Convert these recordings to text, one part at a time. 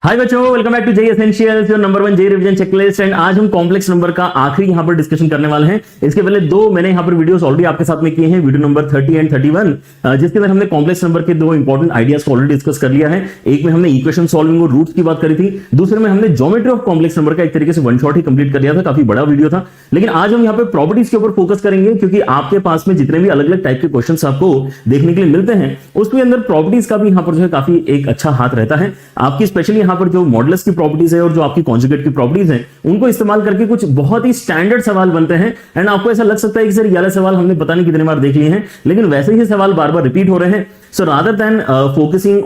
हाय बच्चों, welcome back to JEE essentials, your number 1 JEE revision checklist. And आज हम complex number का आखिरी यहां पर डिस्कशन करने वाले हैं। इसके पहले दो मैंने यहां पर वीडियोस ऑलरेडी आपके साथ में किए हैं, वीडियो नंबर 30 एंड 31, जिसके अंदर हमने कॉम्प्लेक्स नंबर के दो इंपॉर्टेंट आइडियाज को ऑलरेडी डिस्कस कर लिया है। एक में हमने इक्वेशन सॉल्विंग और रूट्स की बात करी थी, दूसरे में हमने ज्योमेट्री ऑफ कॉम्प्लेक्स नंबर का एक तरीके से वन शॉट ही कंप्लीट कर लिया था। काफी बड़ा वीडियो था, लेकिन आज हम यहाँ पे प्रॉपर्टीज के ऊपर फोकस करेंगे, क्योंकि आपके पास में जितने भी अलग अलग टाइप के क्वेश्चंस आपको देखने के लिए मिलते हैं, उसके अंदर प्रॉपर्टीज का भी यहाँ पर जो है काफी एक अच्छा हाथ रहता है आपकी। स्पेशली यहाँ पर जो मॉडुलस की प्रॉपर्टीज है और जो आपकी कॉन्जुगेट की प्रॉपर्टीज हैं, उनको इस्तेमाल करके कुछ बहुत ही स्टैंडर्ड सवाल बनते हैं। एंड आपको ऐसा लग सकता है कि सर ये वाले सवाल हमने पता नहीं कितने बार देख लिए हैं, लेकिन वैसे ही सवाल बार बार रिपीट हो रहे हैं। So rather than focusing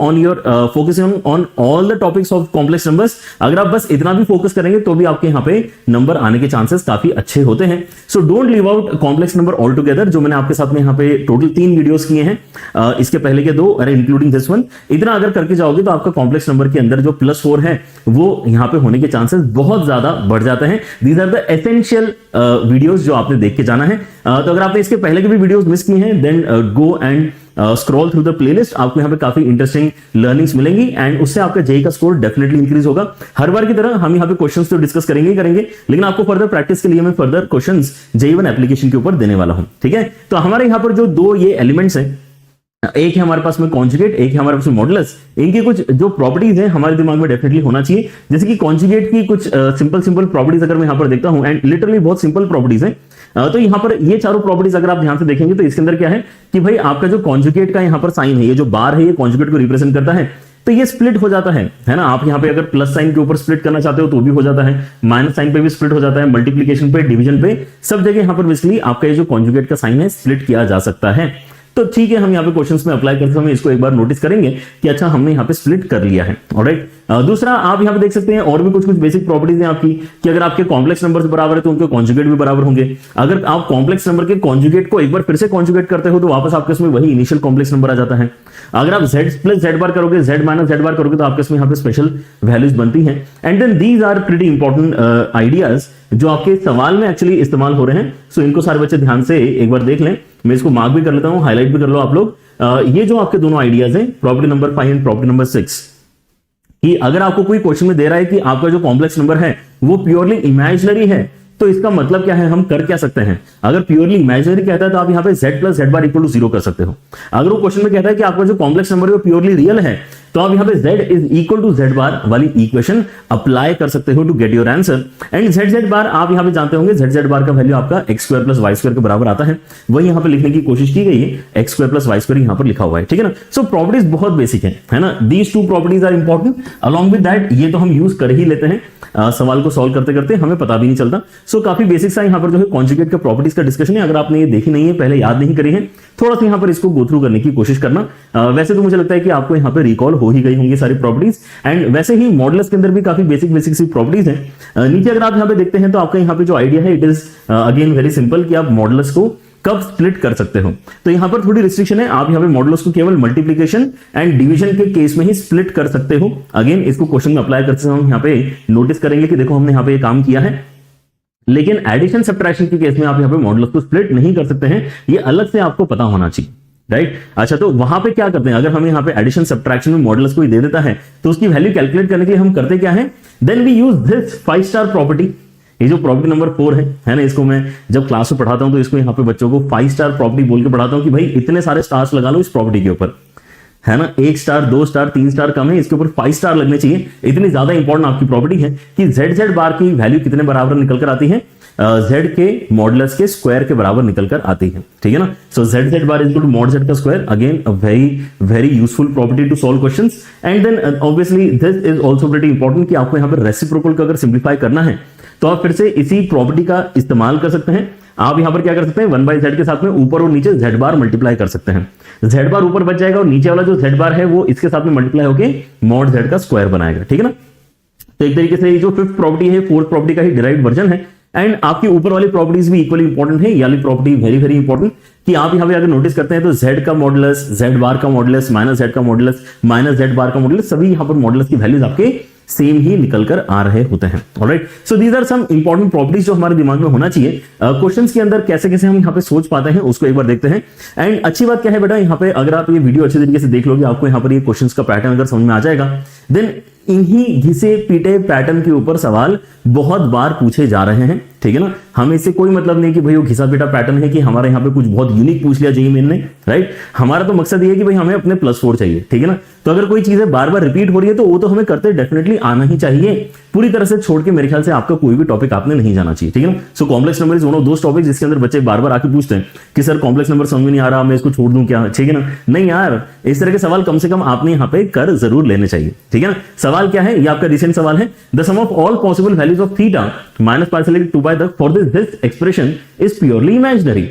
on all the topics of complex numbers, अगर आप बस इतना भी फोकस करेंगे तो भी आपके यहाँ पे नंबर आने के चांसेस काफी अच्छे होते हैं। So don't leave out complex number all together, जो मैंने आपके साथ में यहाँ पे टोटल 3 वीडियोस किए हैं, इसके पहले के 2 और इंक्लूडिंग दिस वन। इतना अगर करके जाओगे तो आपका कॉम्प्लेक्स नंबर के अंदर जो +4 है वो यहाँ पे होने के चांसेस बहुत ज्यादा बढ़ जाते हैं। These are the essential videos जो आपने देख के जाना है। तो अगर आपने इसके पहले के भी वीडियोस मिस किए हैं, then go and scroll through the playlist. आपको यहाँ पे काफी इंटरेस्टिंग लर्निंग्स मिलेंगी एंड उससे आपका जेई का स्कोर डेफिनेटली इंक्रीज होगा। हर बार की तरह हम यहाँ पे क्वेश्चंस तो डिस्कस करेंगे ही करेंगे, लेकिन आपको फर्दर प्रैक्टिस के लिए मैं further questions JEE one application के ऊपर देने वाला हूं। ठीक है, तो हमारे यहाँ पर जो दो ये एलिमेंट्स हैं, एक है हमारे पास में कॉन्जुगेट, एक है हमारे पास में मॉडुलस। इनकी कुछ जो प्रॉपर्टीज हैं हमारे दिमाग में डेफिनेटली होना चाहिए। जैसे कि कॉन्जुगेट की कुछ सिंपल प्रॉपर्टीज अगर मैं यहाँ पर देखता हूं, एंड लिटरली बहुत सिंपल प्रॉपर्टीज हैं, तो यहाँ पर ये चारों प्रॉपर्टीज अगर आप ध्यान से देखेंगे तो इसके अंदर क्या है कि भाई आपका जो कॉन्जुगेट का यहाँ पर साइन है, ये जो बार है, ये कॉन्जुगेट को रिप्रेजेंट करता है, तो ये स्प्लिट हो जाता है ना। आप यहाँ पे अगर प्लस साइन के ऊपर स्प्लिट करना चाहते हो तो भी हो जाता है, माइनस साइन पे भी स्प्लिट हो जाता है, मल्टीप्लीकेशन पे, डिवीजन पे, सब जगह यहाँ पर बेसिकली आपका ये जो कॉन्जुगेट का साइन है स्प्लिट किया जा सकता है। तो ठीक है, हम यहाँ पे क्वेश्चंस में अप्लाई करते समय इसको एक बार नोटिस करेंगे कि अच्छा हमने यहाँ पे स्प्लिट कर लिया है। ऑलराइट, दूसरा आप यहाँ पे देख सकते हैं और भी कुछ बेसिक प्रॉपर्टीज हैं आपकी, कि अगर आपके कॉम्प्लेक्स नंबर्स बराबर है तो उनके कॉन्जुगेट भी बराबर होंगे। अगर आप कॉम्प्लेक्स नंबर के कॉन्जुगेट को एक बार फिर से कॉन्जुगेट करते हो तो वापस आपके इसमें वही इनिशियल कॉम्प्लेक्स नंबर आ जाता है। अगर आप z प्लस z बार करोगे, z माइनस z बार करोगे, तो आपके इसमें यहाँ पे स्पेशल वैल्यूज बनती हैं। And then these are pretty important ideas जो आपके सवाल में एक्चुअली इस्तेमाल हो रहे हैं। सो इनको सारे बच्चे ध्यान से एक बार देख लें। मैं इसको मार्क भी कर लेता हूं, हाईलाइट भी कर लो आप लोग। ये जो आपके दोनों आइडियाज हैं, property number 5 and property number 6, कि अगर आपको कोई क्वेश्चन में दे रहा है कि आपका जो कॉम्प्लेक्स नंबर है वो प्योरली इमेजिनरी है, तो इसका मतलब क्या है, हम कर क्या सकते हैं। अगर प्योरली इमेजिनरी कहता है तो आप यहाँ पे z plus z bar equal to 0 कर सकते हो। अगर वो क्वेश्चन में कहता है कि आपका जो कॉम्प्लेक्स नंबर है वो प्योरली रियल है, तो आप यहाँ पे z is equal to z bar वाली इक्वेशन अप्लाई कर सकते हो to get your answer. And z bar आप यहाँ पे जानते होंगे, z बार का वैल्यू आपका x square plus y square के बराबर आता है। वही यहाँ पे लिखने की कोशिश की गई है, x square plus y square यहाँ पर लिखा हुआ है। ठीक है ना। सो प्रॉपर्टीज बहुत बेसिक है ना। These two properties are important. Along with that ये तो हम यूज कर ही लेते हैं सवाल को सॉल्व करते करते, हमें पता भी नहीं चलता। सो काफी बेसिक सा यहाँ पर जो है कॉन्जुगेट का प्रॉपर्टीज का डिस्कशन है। अगर आपने ये देखी नहीं है, पहले याद नहीं करी है, थोड़ा सा यहाँ पर इसको गो थ्रू करने की कोशिश करना। वैसे तो मुझे लगता है कि आपको यहाँ पे रिकॉल हो ही गई होंगी सारी प्रॉपर्टीज। एंड वैसे ही मॉडुलस के अंदर भी काफी बेसिक सी प्रॉपर्टीज हैं। नीचे अगर आप यहाँ पे देखते हैं तो आपका यहाँ पे जो आइडिया है, it is again very simple, कि आप मॉडुलस को कब स्प्लिट कर सकते हो। तो यहां पर थोड़ी रिस्ट्रिक्शन है, आप यहां पे मॉडुलस को केवल मल्टीप्लिकेशन एंड डिवीजन के केस में ही स्प्लिट कर सकते हो। अगेन इसको क्वेश्चन में अप्लाई करते समय हम यहां पे नोटिस करेंगे कि देखो हमने यहां पे ये काम किया है, लेकिन एडिशन सब्ट्रैक्शन के केस में आप यहां पे मॉडुलस को स्प्लिट नहीं कर सकते हैं। ये अलग से आपको पता होना चाहिए, राइट। अच्छा, तो वहां पे क्या करते हैं, अगर हमें यहाँ पे एडिशन सब्ट्रैक्शन में मॉडुलस को ही दे देता है तो उसकी वैल्यू कैलकुलेट करने के लिए हम करते क्या है, then we use this 5 star property. ये जो प्रॉपर्टी नंबर 4 है ना, इसको मैं जब क्लास में पढ़ाता हूं तो इसको यहाँ पे बच्चों को 5 स्टार प्रॉपर्टी बोल के पढ़ाता हूं कि भाई इतने सारे स्टार्स लगा लो इस प्रॉपर्टी के ऊपर, है ना। 1 स्टार 2 स्टार 3 स्टार कम है, इसके ऊपर 5 स्टार लगने चाहिए। इतनी ज्यादा इंपॉर्टेंट आपकी प्रॉपर्टी है कि z बार की वैल्यू कितने बराबर निकल कर आती है, z के मॉडुलस के स्क्वायर के बराबर निकल कर आती है। ठीक है ना। So z bar is equal to mod z का square. Again a very useful property to solve questions. And then obviously this is also pretty important कि आपको यहाँ पर रेसिप्रोकल को अगर सिंप्लीफाई करना है तो आप फिर से इसी प्रॉपर्टी का इस्तेमाल कर सकते हैं। आप यहां पर क्या कर सकते हैं, 1/z के साथ में ऊपर और नीचे z बार मल्टीप्लाई कर सकते हैं। z बार ऊपर बच जाएगा और नीचे वाला जो z बार है वो इसके साथ में मल्टीप्लाई होके मॉड z का स्क्वायर बनाएगा। ठीक है ना। तो एक तरीके से ये जो 5th प्रॉपर्टी है 4th प्रॉपर्टी का ही डिराइव्ड वर्जन है। एंड आपकी ऊपर वाली प्रॉपर्टीज भी इक्वली इंपॉर्टेंट है। ये वाली प्रॉपर्टी वेरी इंपॉर्टेंट, कि आप यहां पे अगर नोटिस करते हैं तो z का मॉडुलस, z बार का मॉडुलस, माइनस z का मॉडुलस, माइनस z बार का मॉडुलस, सभी यहां पर मॉडुलस की वैल्यूज आपके सेम ही निकल कर आ रहे होते हैं। Alright, so these are some important properties जो हमारे दिमाग में होना चाहिए। क्वेश्चंस के अंदर कैसे कैसे हम यहाँ पे सोच पाते हैं उसको एक बार देखते हैं। एंड अच्छी बात क्या है बेटा, यहाँ पे अगर आप ये वीडियो अच्छे तरीके से देख लोगे, आपको यहाँ पर ये क्वेश्चंस का पैटर्न अगर समझ में आ जाएगा, देन इन्हीं घिसे पीटे पैटर्न के ऊपर सवाल बहुत बार पूछे जा रहे हैं, ठीक है ना। हमें इससे कोई मतलब नहीं कि भाई वो घिसा पीटा पैटर्न है कि हमारे यहाँ पे कुछ बहुत यूनिक पूछ लिया जेईई मेन ने, राइट। हमारा तो मकसद ये है कि भाई हमें अपने +4 चाहिए, ठीक है ना। तो अगर कोई चीजें बार बार रिपीट हो रही है तो वो तो हमें करते डेफिनेटली आना ही चाहिए, पूरी तरह से छोड़ के मेरे ख्याल से आपका कोई भी टॉपिक आपने नहीं जाना चाहिए, ठीक है ना। So complex number is one of those topic जिसके अंदर बच्चे बार बार आके पूछते हैं कि सर कॉम्प्लेक्स नंबर समझ में नहीं आ रहा, मैं इसको छोड़ दूं क्या, ठीक है ना। नहीं यार, इस तरह के सवाल कम से कम आपने यहाँ पे कर जरूर लेने चाहिए, ठीक है ना। सवाल क्या है, ये आपका रिसेंट सवाल है, the sum of all possible values of theta minus partial 2 तक for this expression is purely imaginary.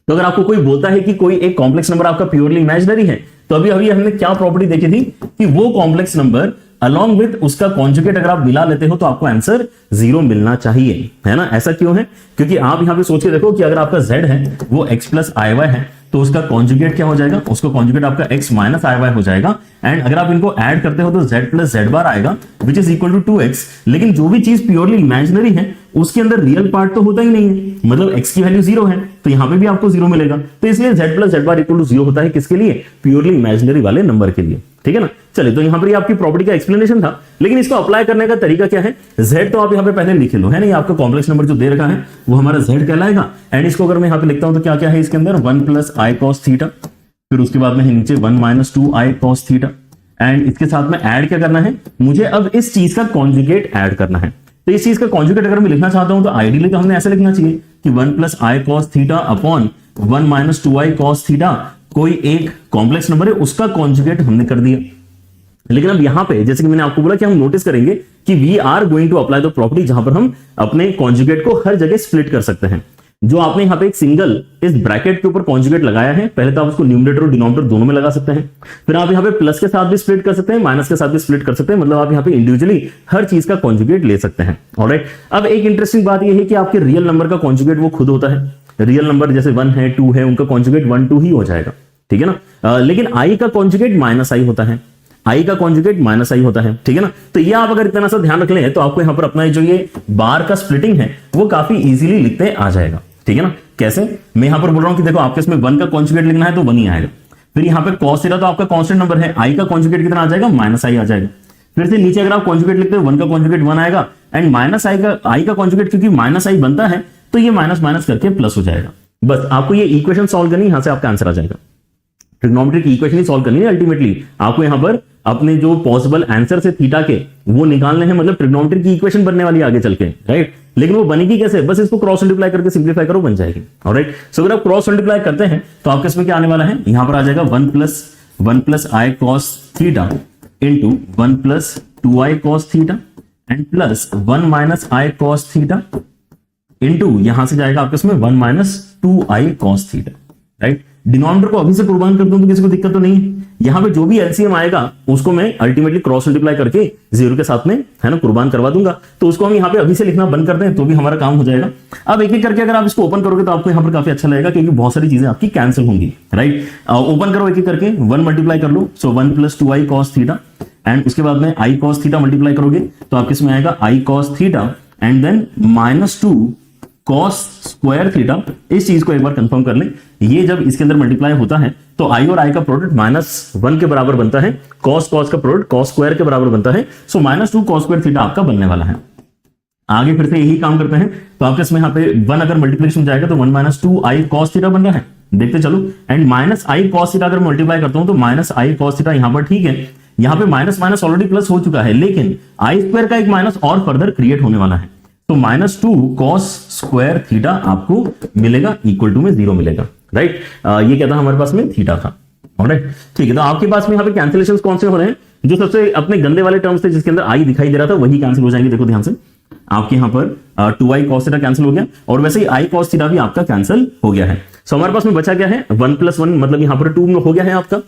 तो अगर आपको कोई बोलता है कि कोई एक कॉम्प्लेक्स नंबर आपका प्योरली इमेजिनरी है, तो अभी अभी हमने क्या प्रॉपर्टी देखी थी कि वो कॉम्प्लेक्स नंबर अलॉन्ग विथ उसका कॉन्जुगेट अगर आप मिला लेते हो तो आपको आंसर 0 मिलना चाहिए, है ना। ऐसा क्यों है, क्योंकि आप यहां पे सोच के देखो कि अगर आपका z है वो x प्लस आई वाई है, तो उसका कॉन्जुगेट क्या हो जाएगा, उसका कॉन्जुगेट आपका x माइनस आई वाई हो जाएगा। एंड अगर आप इनको ऐड करते हो तो z प्लस जेड बार आएगा which is equal to 2x। लेकिन जो भी चीज प्योरली इमेजिनरी है उसके अंदर रियल पार्ट तो होता ही नहीं है, मतलब x की वैल्यू 0 है तो यहां पे भी आपको 0 मिलेगा। तो इसलिए z plus z bar equal to 0 होता है किसके लिए, प्योरली इमेजिनरी वाले नंबर के लिए, ठीक है ना। चलिए, तो यहां पर ये आपकी प्रॉपर्टी का एक्सप्लेनेशन था, लेकिन इसको अप्लाई करने का तरीका क्या है, z तो आप यहां पे पहले लिख लो, है ना। ये आपका कॉम्प्लेक्स नंबर जो दे रखा है वो हमारा z कहलाएगा। एंड इसको अगर मैं यहां पे लिखता हूं तो क्या क्या है इसके अंदर, 1 प्लस आई कॉस थीटा, फिर उसके बाद में है नीचे 1 minus 2 I cos theta. And इसके साथ में ऐड क्या करना है, मुझे अब इस चीज का कॉन्जुगेट ऐड करना है। तो इस चीज का कॉन्जुगेट अगर मैं लिखना चाहता हूं तो आइडियली तो हमने ऐसे लिखना चाहिए कि 1 प्लस आई कॉस थीटा अपॉन 1 माइनस 2 आई कॉस थीटा, कोई एक कॉम्प्लेक्स नंबर है उसका कॉन्जुगेट हमने कर दिया। लेकिन अब यहां पे जैसे कि मैंने आपको बोला कि हम नोटिस करेंगे कि we are going to apply the property जहां पर हम अपने कॉन्जुगेट को हर जगह स्प्लिट कर सकते हैं। जो आपने यहां पे एक सिंगल इस ब्रैकेट के ऊपर कॉन्जुगेट लगाया है, पहले तो आप उसको न्यूमरेटर और डिनोमिनेटर दोनों में लगा सकते हैं, फिर आप यहां पे प्लस के साथ भी स्प्लिट कर सकते हैं, माइनस के साथ भी स्प्लिट कर सकते हैं, मतलब आप यहां पे इंडिविजुअली हर चीज का कॉन्जुगेट ले सकते हैं। ऑलराइट, अब एक इंटरेस्टिंग बात यह है कि आपके रियल नंबर का कॉन्जुगेट वो खुद होता है। रियल नंबर जैसे 1 है 2 है, उनका कॉन्जुगेट 1 2 ही हो जाएगा, ठीक है ना। लेकिन आई का कॉन्जुगेट माइनस आई होता है, आई का कॉन्जुगेट माइनस आई होता है, ठीक है ना। तो ये आप अगर इतना सा ध्यान रख लें तो आपको यहां पर अपना जो ये बार का स्प्लिटिंग है वो काफी इजीली लिखते आ जाएगा, ठीक है ना। कैसे, मैं यहां पर बोल रहा हूं कि देखो आपके इसमें 1 का कॉन्जुगेट लिखना है तो 1 ही आएगा, फिर यहां पे cos थीटा तो आपका कांस्टेंट नंबर है, आई का कॉन्जुगेट कितना आ जाएगा, माइनस आई आ जाएगा। फिर से नीचे अगर आप कॉन्जुगेट लिखते हो 1 का कॉन्जुगेट 1 आएगा, एंड माइनस आई का कॉन्जुगेट क्योंकि माइनस आई बनता है तो ये माइनस माइनस करके प्लस हो जाएगा। बस आपको ये इक्वेशन सॉल्व करनी है, यहां से आपका आंसर आ जाएगा। ट्रिग्नोमेट्री की इक्वेशन ही सॉल्व करनी है अल्टीमेटली, आपको यहां पर अपने जो पॉसिबल आंसर से थीटा के वो निकालने हैं, मतलब ट्रिग्नोमेट्री की इक्वेशन बनने वाली है आगे चल के, राइट। लेकिन वो बनेगी कैसे, बस इसको क्रॉस मल्टीप्लाई करके सिंपलीफाई करो, बन जाएगी। ऑलराइट, सो अगर आप क्रॉस मल्टीप्लाई करते हैं तो आपके इसमें क्या आने वाला है, यहां पर आ जाएगा 1 plus I cos theta into 1 plus 2 I cos theta and plus 1 minus I cos theta into यहां से जाएगा आपके इसमें 1 माइनस 2 आई कॉस थीटा, राइट। डिनोमिनेटर को अभी से कुर्बान कर दूं तो किसी को दिक्कत तो नहीं है। यहां पे जो भी एलसीएम आएगा उसको मैं अल्टीमेटली क्रॉस मल्टीप्लाई करके 0 के साथ में, है ना, कुर्बान करवा दूंगा। तो उसको हम यहां पे अभी से लिखना बंद कर दें तो भी हमारा काम हो जाएगा। अब एक एक करके अगर आप इसको ओपन करोगे तो आपको यहां पर काफी अच्छा लगेगा क्योंकि बहुत सारी चीजें आपकी कैंसिल होंगी, राइट। ओपन करो एक एक करके, 1 मल्टीप्लाई कर लो, सो 1 plus 2 I cos theta and उसके बाद में आई कॉस थीटा मल्टीप्लाई करोगे तो आपके इसमें आएगा i cos theta and then minus 2 cos square theta. इस चीज को एक बार कंफर्म कर लें, ये जब इसके अंदर मल्टीप्लाई होता है तो आई और आई का प्रोडक्ट -1 के बराबर बनता है, कॉस का प्रोडक्ट कॉस स्क्वायर के बराबर बनता है, सो -2 कॉस स्क्वायर थीटा आपका बनने वाला है। आगे फिर से यही काम करते हैं तो आपके इसमें यहाँ पे 1 अगर मल्टीप्लिकेशन जाएगा तो 1 माइनस 2 आई कॉस थीटा बन रहा है, देखते चलो। And minus I cos theta अगर मल्टीप्लाई करता हूं तो माइनस आई कॉस थीटा यहां पर, ठीक है। यहां पे माइनस माइनस ऑलरेडी प्लस हो चुका है, लेकिन आई स्क्वायर का एक माइनस और फर्दर क्रिएट होने वाला है, तो -2 कॉस स्क्वायर थीटा आपको मिलेगा, इक्वल टू में 0 मिलेगा, राइट। ये क्या था हमारे पास में, थीटा था, ऑलराइट, ठीक है। तो आपके पास में यहाँ पे कैंसिलेशंस कौन से हो रहे हैं, जो सबसे अपने गंदे वाले टर्म्स थे जिसके अंदर आई दिखाई दे रहा था वही कैंसिल हो जाएंगे। देखो ध्यान से, आपके यहाँ पर 2i cos थीटा कैंसिल हो गया और वैसे ही i cos थीटा भी आपका कैंसिल हो गया है। सो हमारे पास में बचा क्या है, 1 + 1 मतलब यहाँ पर 2 हो गया है आपका,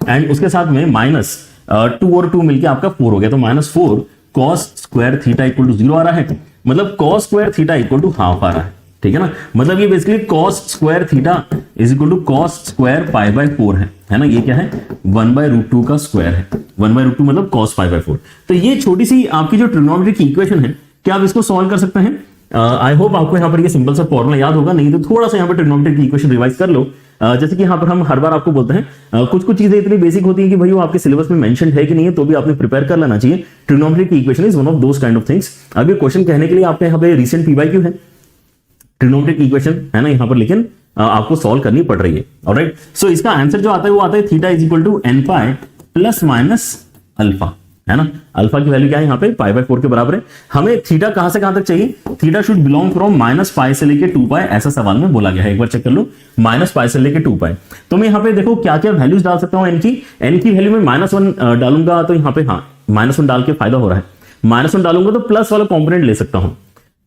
एंड उसके साथ में -2 और 2 मिलके आपका 4 हो गया, तो -4 cos square theta equal to 0 आ रहा है, मतलब cos square theta equal to half आ रहा है, ठीक है ना। मतलब ये basically cos square theta is equal to cos square pi by 4 है ना। ये क्या है, 1/√2 का स्क्वायर है, 1/√2 मतलब cos पाई बाय 4। तो ये छोटी सी आपकी जो ट्रिग्नोमेट्री की इक्वेशन है, क्या आप इसको सॉल्व कर सकते हैं। आई होप आपको यहाँ पर ये सिंपल सा फॉर्मूला याद होगा, नहीं तो थोड़ा सा यहाँ पर ट्रिग्नोमेट्री की इक्वेशन रिवाइज कर लो। जैसे कि यहाँ पर हम हर बार आपको बोलते हैं कुछ कुछ चीजें इतनी बेसिक होती है कि भाई वो आपके सिलेबस में मेंशन है कि नहीं है, तो भी आपने प्रिपेयर कर लेना चाहिए। ट्रिग्नोमेट्री की equation is one of those kind of things. अब ये क्वेश्चन कहने के लिए आपके यहाँ पे रिसेंट पीवाईक्यू है, ट्रिग्नोमेट्री की इक्वेशन है ना यहाँ पर, लेकिन आपको सॉल्व करनी पड़ रही है। ऑलराइट, सो इसका आंसर जो आता है वो आता है theta is equal to n pi plus minus alpha, है ना। अल्फा की वैल्यू क्या है यहाँ पे π/4 के बराबर है। हमें थीटा कहां से कहां तक चाहिए, थीटा शुड बिलोंग फ्रॉम -π से लेके 2π, ऐसा सवाल में बोला गया है। एक बार चेक कर लो, -π से लेके 2π। तो मैं यहाँ पे देखो क्या क्या वैल्यूज डाल सकता हूँ एन की वैल्यू में -1 डालूंगा, तो यहाँ पे हाँ -1 डाल के फायदा हो रहा है। -1 डालूंगा तो प्लस वाला कॉम्पोनेंट ले सकता हूँ,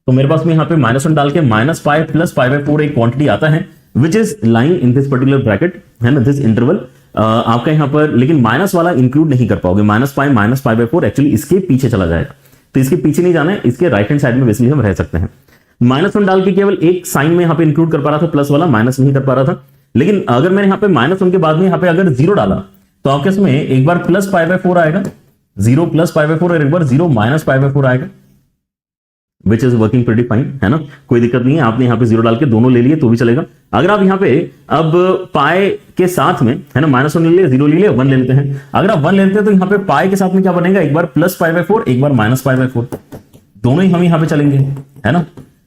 तो मेरे पास में यहाँ पे -1 डाल के -π प्लस π/4 एक क्वांटिटी आता है which is lying in this particular bracket, है ना, दिस इंटरवल। आपका यहाँ पर लेकिन माइनस वाला इंक्लूड नहीं कर पाओगे, -π π/4 एक्चुअली इसके पीछे चला जाएगा, तो इसके पीछे नहीं जाना है, इसके राइट हैंड साइड में बेसिकली हम रह सकते हैं। -1 डाल के केवल एक साइन में यहाँ पे इंक्लूड कर पा रहा था, प्लस वाला माइनस नहीं कर पा रहा था। लेकिन अगर मैंने यहाँ पे -1 के बाद में यहाँ पे अगर 0 डाला तो आपके इसमें एक बार प्लस π/4 आएगा, 0 प्लस π/4 और एक बार 0 माइनस π/4 आएगा, which is working pretty fine, है ना, कोई दिक्कत नहीं है। आपने यहाँ पे 0 डाल के दोनों ले लिए तो भी चलेगा। अगर आप यहाँ पे अब पाई के साथ में, है ना, -1 ले लिए, 0 ले लिए, 1 ले लेते हैं। अगर आप 1 ले लेते हैं तो यहाँ पे पाई के साथ में क्या बनेगा, एक बार प्लस π/4 एक बार माइनस π/4, दोनों ही हम यहाँ पे चलेंगे, है ना।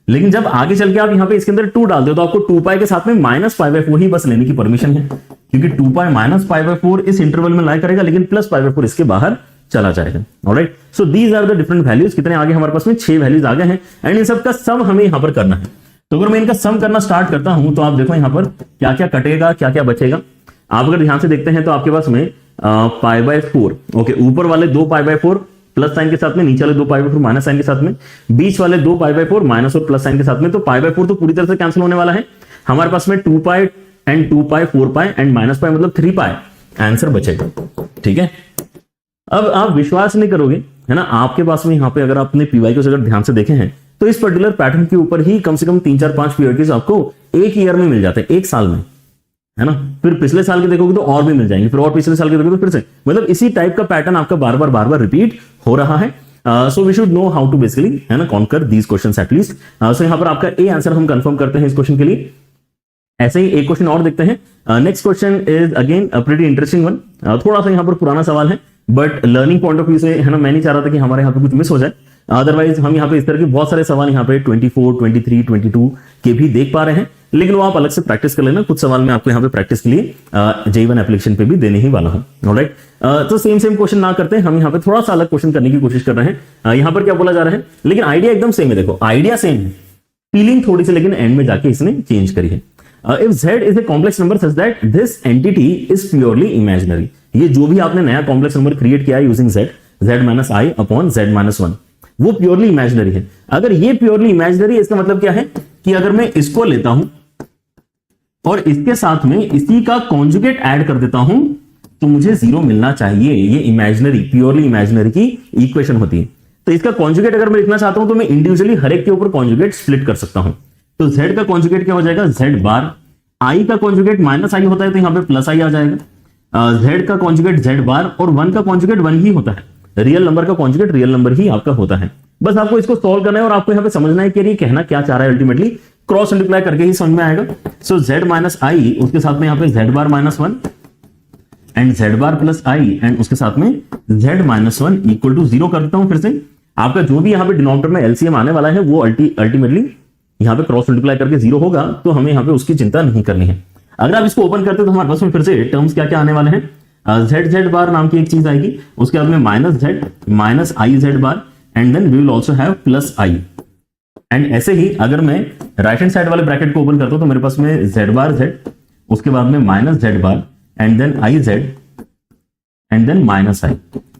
लेकिन जब आगे चल के आप यहाँ पे इसके अंदर 2 डालते हो तो आपको 2π के साथ में -π/4 ही बस लेने की परमिशन है, क्योंकि 2π -π/4 इस इंटरवल में लाई करेगा, लेकिन प्लस π/4 इसके बाहर चला जाएगा। Alright, so these are the different values. कितने आगे हमारे पास में 6 वैल्यूज आ गए हैं, एंड इन सब का सम हमें यहां पर करना है। तो अगर मैं इनका सम करना स्टार्ट करता हूं तो आप देखो यहां पर क्या क्या कटेगा, क्या क्या बचेगा। आप अगर ध्यान से देखते हैं तो आपके पास में π/4, ओके, ऊपर वाले 2 π/4 प्लस साइन के साथ में, नीचे वाले 2 π/4 माइनस साइन के साथ में, बीच वाले 2 π/4 माइनस और प्लस साइन के साथ में। तो π/4 तो पूरी तरह से कैंसिल होने वाला है। हमारे पास में 2π एंड 2π 4π एंड माइनस π मतलब 3π आंसर बचेगा। ठीक है, अब आप विश्वास नहीं करोगे, है ना, आपके पास में यहाँ पे अगर आपने पीवाईक्यू से अगर ध्यान से देखे हैं तो इस पर्टिकुलर पैटर्न के ऊपर ही कम से कम 3 4 5 पीवाईक्यूज आपको एक ईयर में मिल जाते हैं, एक साल में, है ना। फिर पिछले साल के देखोगे तो और भी मिल जाएंगे, फिर और पिछले साल के देखोगे तो फिर से, मतलब इसी टाइप का पैटर्न आपका बार बार रिपीट हो रहा है। So we should know how to basically, है ना, conquer these questions at least. So यहाँ पर आपका ए आंसर हम कंफर्म करते हैं इस क्वेश्चन के लिए। ऐसे ही एक क्वेश्चन और देखते हैं। Next question is again a pretty interesting one. थोड़ा सा यहाँ पर पुराना सवाल है, but learning point of view से, है ना, मैं नहीं चाह रहा था कि हमारे यहाँ पे कुछ मिस हो जाए। अदरवाइज हम यहाँ पे इस तरह के बहुत सारे सवाल यहाँ पे 24, 23, 22 के भी देख पा रहे हैं, लेकिन वो आप अलग से प्रैक्टिस कर लेना। कुछ सवाल मैं आपको यहाँ पे प्रैक्टिस के लिए J1 एप्लीकेशन पे भी देने ही वाला हूँ। ऑलराइट, तो सेम क्वेश्चन ना करते हैं, हम यहाँ पे थोड़ा सा अलग क्वेश्चन करने की कोशिश कर रहे हैं। यहाँ पर क्या बोला जा रहा है, लेकिन आइडिया एकदम सेम है। देखो आइडिया सेम है, फीलिंग थोड़ी सी लेकिन एंड में जाके इसने चेंज करी है। If Z is a complex number such that this entity is purely imaginary, ये जो भी आपने नया कॉम्प्लेक्स नंबर क्रिएट किया है यूजिंग Z माइनस आई अपॉन Z माइनस 1, वो प्योरली इमेजिनरी है। अगर ये प्योरली इमेजिनरी है, इसका मतलब क्या है कि अगर मैं इसको लेता हूं और इसके साथ में इसी का कॉन्जुगेट ऐड कर देता हूं तो मुझे 0 मिलना चाहिए। ये इमेजिनरी, प्योरली इमेजिनरी की इक्वेशन होती है। तो इसका कॉन्जुगेट अगर मैं लिखना चाहता हूं तो मैं इंडिविजुअली हर एक के ऊपर कॉन्जुगेट स्प्लिट कर सकता हूं। तो Z का कॉन्जुगेट क्या हो जाएगा, Z बार। I का कॉन्जुगेट माइनस आई होता है तो यहाँ पे प्लस आई आ जाएगा। Z का कॉन्जुगेट Z बार और 1 का कॉन्जुगेट 1 ही होता है। रियल नंबर का कॉन्जुगेट रियल नंबर ही आपका होता है। बस आपको इसको सॉल्व करना है और आपको यहाँ पे समझना है कि ये कहना क्या चाह रहा है। अल्टीमेटली क्रॉस मल्टीप्लाई करके ही समझ में आएगा। सो Z माइनस आई, उसके साथ में यहाँ पे Z bar minus 1 and Z bar plus i and उसके साथ में Z माइनस 1 इक्वल टू 0 कर देता हूं। फिर से आपका जो भी यहाँ पे डिनोमिनेटर में एलसीएम आने वाला है वो अल्टीमेटली यहाँ पे क्रॉस मल्टीप्लाई करके 0 होगा, तो हमें यहाँ पे उसकी चिंता नहीं करनी है। अगर आप इसको ओपन करते तो हमारे पास में फिर से टर्म्स क्या क्या आने वाले हैं। Z बार नाम की एक चीज आएगी, उसके बाद में minus Z minus i Z bar and then we will also have plus i. And ऐसे ही अगर मैं राइट हैंड साइड वाले ब्रैकेट को ओपन करता हूं तो मेरे पास में Z बार Z, उसके बाद में minus Z bar and then i Z and then minus i,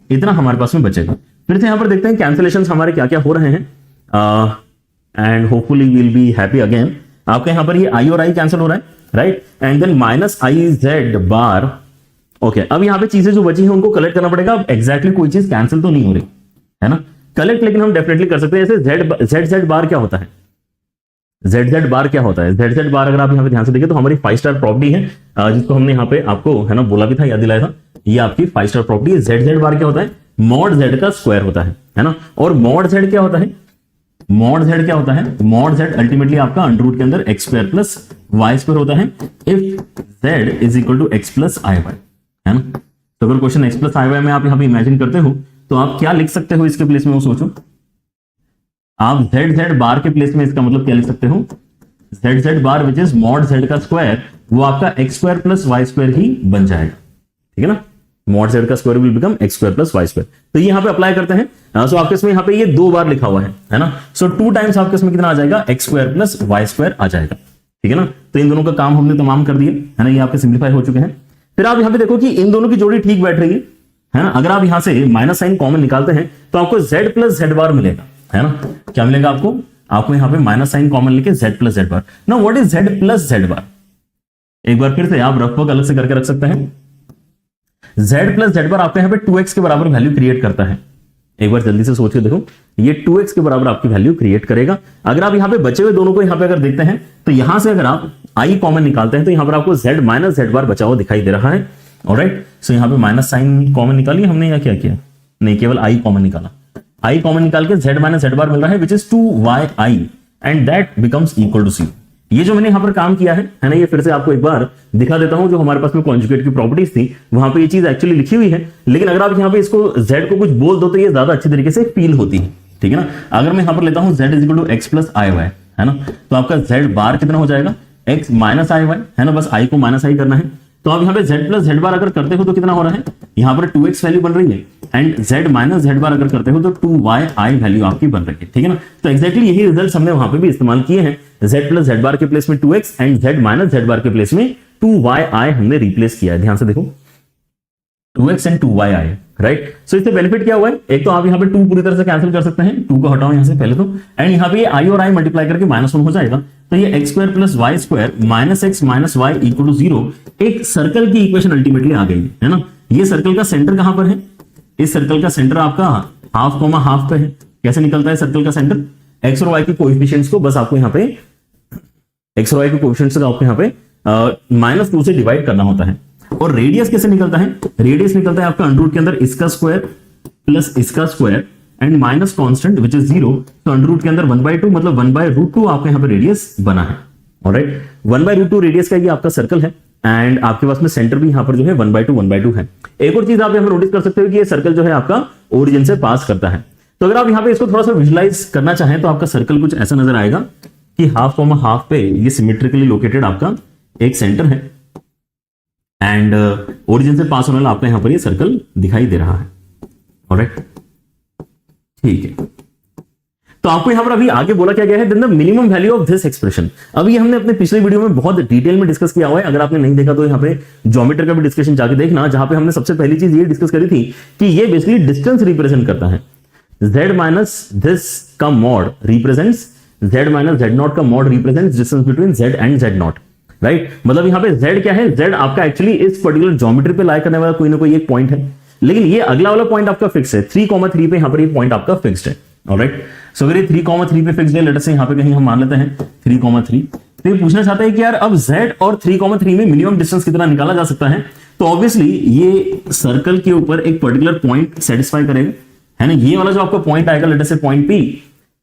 इतना हमारे पास में बचेगा। फिर से यहां पर देखते हैं कैंसिलेशन हमारे क्या क्या हो रहे हैं and hopefully will be happy again. आपका यहां पर ये आई और आई कैंसिल हो रहा है, right, and then minus i Z bar. Okay, अब यहां पे चीजें जो बची हैं उनको कलेक्ट करना पड़ेगा। अब एग्जैक्टली कोई चीज कैंसिल तो नहीं हो रही है ना, कलेक्ट लेकिन हम डेफिनेटली कर सकते हैं। जैसे Z बार क्या होता है, Z बार क्या होता है, Z बार अगर आप यहाँ पे ध्यान से देखें तो हमारी 5 स्टार प्रॉपर्टी है, जिसको हमने यहाँ पे आपको, है ना, बोला भी था, याद दिलाया था। ये आपकी 5 स्टार प्रॉपर्टी है। Z बार क्या होता है, मॉड Z का स्क्वायर होता है ना। और मॉड Z क्या होता है, मॉड z क्या होता है, मॉड z अल्टीमेटली आपका अंडर रूट के अंदर x square plus y square होता है if z is equal to x plus i y, है ना। तो अगर question x plus i y में आप यहाँ पे इमेजिन करते हो तो आप क्या लिख सकते हो इसके प्लेस में, वो सोचो। आप z बार के प्लेस में इसका मतलब क्या लिख सकते हो, z bar which is mod z का स्क्वायर, वो आपका x square plus y square ही बन जाएगा, ठीक है ना। मॉड z का square will become x square plus y square. तो यहाँ पे अप्लाई करते हैं। सो आपके इसमें यहाँ पे ये 2 बार लिखा हुआ है ना। सो 2 टाइम्स आपके इसमें कितना आ जाएगा, x square plus y square आ जाएगा, ठीक है ना। तो इन दोनों का काम हमने तमाम कर दिए, है ना, ये आपके सिंप्लीफाई हो चुके हैं। फिर आप यहाँ पे देखो कि इन दोनों की जोड़ी ठीक बैठ रही है ना। अगर आप यहाँ से माइनस साइन कॉमन निकालते हैं तो आपको z प्लस z बार मिलेगा, है ना। क्या मिलेगा आपको यहाँ पे माइनस साइन कॉमन लेके z प्लस z बार। ना what is z plus z बार, एक बार फिर से आप रफ वर्क अलग से करके रख सकते हैं। z प्लस z बार आपके यहाँ पे 2x के बराबर वैल्यू क्रिएट करता है। एक बार जल्दी से सोच के देखो, ये 2x के बराबर आपकी वैल्यू क्रिएट करेगा। अगर आप यहाँ पे बचे हुए दोनों को यहाँ पे अगर देखते हैं तो यहां से अगर आप i कॉमन निकालते हैं तो यहाँ पर आपको z माइनस z बार बचा हुआ दिखाई दे रहा है। ऑलराइट, सो यहाँ पे माइनस साइन कॉमन निकाली हमने या क्या किया, नहीं, केवल i कॉमन निकाला। i कॉमन निकाल के z माइनस z बार मिल रहा है which is 2yi and that becomes equal to c। ये जो मैंने यहां पर काम किया है ना, ये फिर से आपको एक बार दिखा देता हूं। जो हमारे पास में कॉन्जुगेट की प्रॉपर्टीज थी वहां पे ये चीज एक्चुअली लिखी हुई है, लेकिन अगर आप यहाँ पे इसको z को कुछ बोल दो तो ये ज्यादा अच्छी तरीके से फील होती है, ठीक है ना। अगर मैं यहां पर लेता हूं z is equal to x plus i y, है ना, तो आपका z बार कितना हो जाएगा, x माइनस आई वाई, है ना, बस i को माइनस आई करना है। तो आप यहाँ पे z प्लस z बार अगर करते हो तो कितना हो रहा है, यहाँ पर 2x वैल्यू बन रही है एंड z माइनस z बार अगर करते हो तो 2yi वैल्यू आपकी बन रही है, ठीक है ना। तो एक्जैक्टली यही रिजल्ट हमने वहां पे भी इस्तेमाल किए हैं। z प्लस z बार के प्लेस में 2x and z minus z बार के प्लेस में 2yi हमने रिप्लेस किया है। ध्यान से देखो, 2x एंड 2yi, राइट। सो इससे बेनिफिट क्या हुआ है, एक तो आप यहाँ पे 2 पूरी तरह से कैंसिल कर सकते हैं, 2 को हटाओ यहाँ से पहले तो, एंड यहाँ पे i और i मल्टीप्लाई करके -1 हो जाएगा। तो ये x square plus y square minus x minus y equal to 0 एक सर्कल की इक्वेशन अल्टीमेटली आ गई है ना। ये सर्कल का सेंटर कहां पर है, इस सर्कल का सेंटर आपका हाफ कॉमा हाफ पे है। कैसे निकलता है सर्कल का सेंटर, एक्स और वाई की कोएफिशिएंट्स को बस आपको यहाँ पे एक्स और वाई के कोएफिशिएंट्स को आपको यहाँ पे -2 से डिवाइड करना होता है। और रेडियस कैसे निकलता है, रेडियस निकलता है आपका अंडर रूट के अंदर इसका स्क्वायर प्लस इसका square and minus constant which is 0। तो अंडर रूट के अंदर 1/2 मतलब 1/√2 आपके यहाँ पे रेडियस बना है। ऑलराइट, 1/√2 रेडियस का ये आपका सर्कल है एंड आपके पास में सेंटर भी यहाँ पर जो है 1/2 है। एक और चीज आप यहाँ पर नोटिस कर सकते हो कि ये सर्कल जो है आपका ओरिजिन से पास करता है। तो अगर आप यहाँ पे इसको थोड़ा सा विजुलाइज करना चाहें तो आपका सर्कल कुछ ऐसा नजर आएगा कि हाफ कॉमा हाफ पे ये सिमेट्रिकली लोकेटेड आपका एक सेंटर है एंड ओरिजिन से पास होने वाला आपका यहाँ पर ये सर्कल दिखाई दे रहा है। ऑलराइट, ठीक है। तो आपको यहां पर अभी आगे बोला क्या गया है, then the minimum value of this expression. अभी हमने अपने पिछले वीडियो में बहुत डिटेल में डिस्कस किया हुआ है। अगर आपने नहीं देखा तो यहाँ पे ज्योमेट्री का भी डिस्कशन जाके देखना, जहां पे हमने सबसे पहली चीज ये डिस्कस करी थी कि ये बेसिकली डिस्टेंस रिप्रेजेंट करता है। z माइनस दिस का mod represents z minus z not का mod represents distance between z and z not, right. मतलब यहाँ पे z क्या है, z आपका एक्चुअली इस पर्टिकुलर ज्योमेट्री पे लाई करने वाला कोई ना कोई एक पॉइंट है, लेकिन ये अगला वाला पॉइंट आपका फिक्स है। 3,3 पे यहाँ पर ये पॉइंट आपका फिक्स्ड है। ऑलराइट, सो अगर ये 3,3 पे फिक्स्ड है, लेट अस से यहाँ पे कहीं हम मान लेते हैं 3,3, तो ये पूछना चाहते हैं कि यार अब z और 3,3 में मिनिमम डिस्टेंस कितना निकाला जा सकता है। तो ऑब्वियसली ये सर्कल के ऊपर एक पर्टिकुलर पॉइंट सेटिस्फाई करेगा, है ना। ये वाला जो आपका पॉइंट आएगा, लेट अस से point P,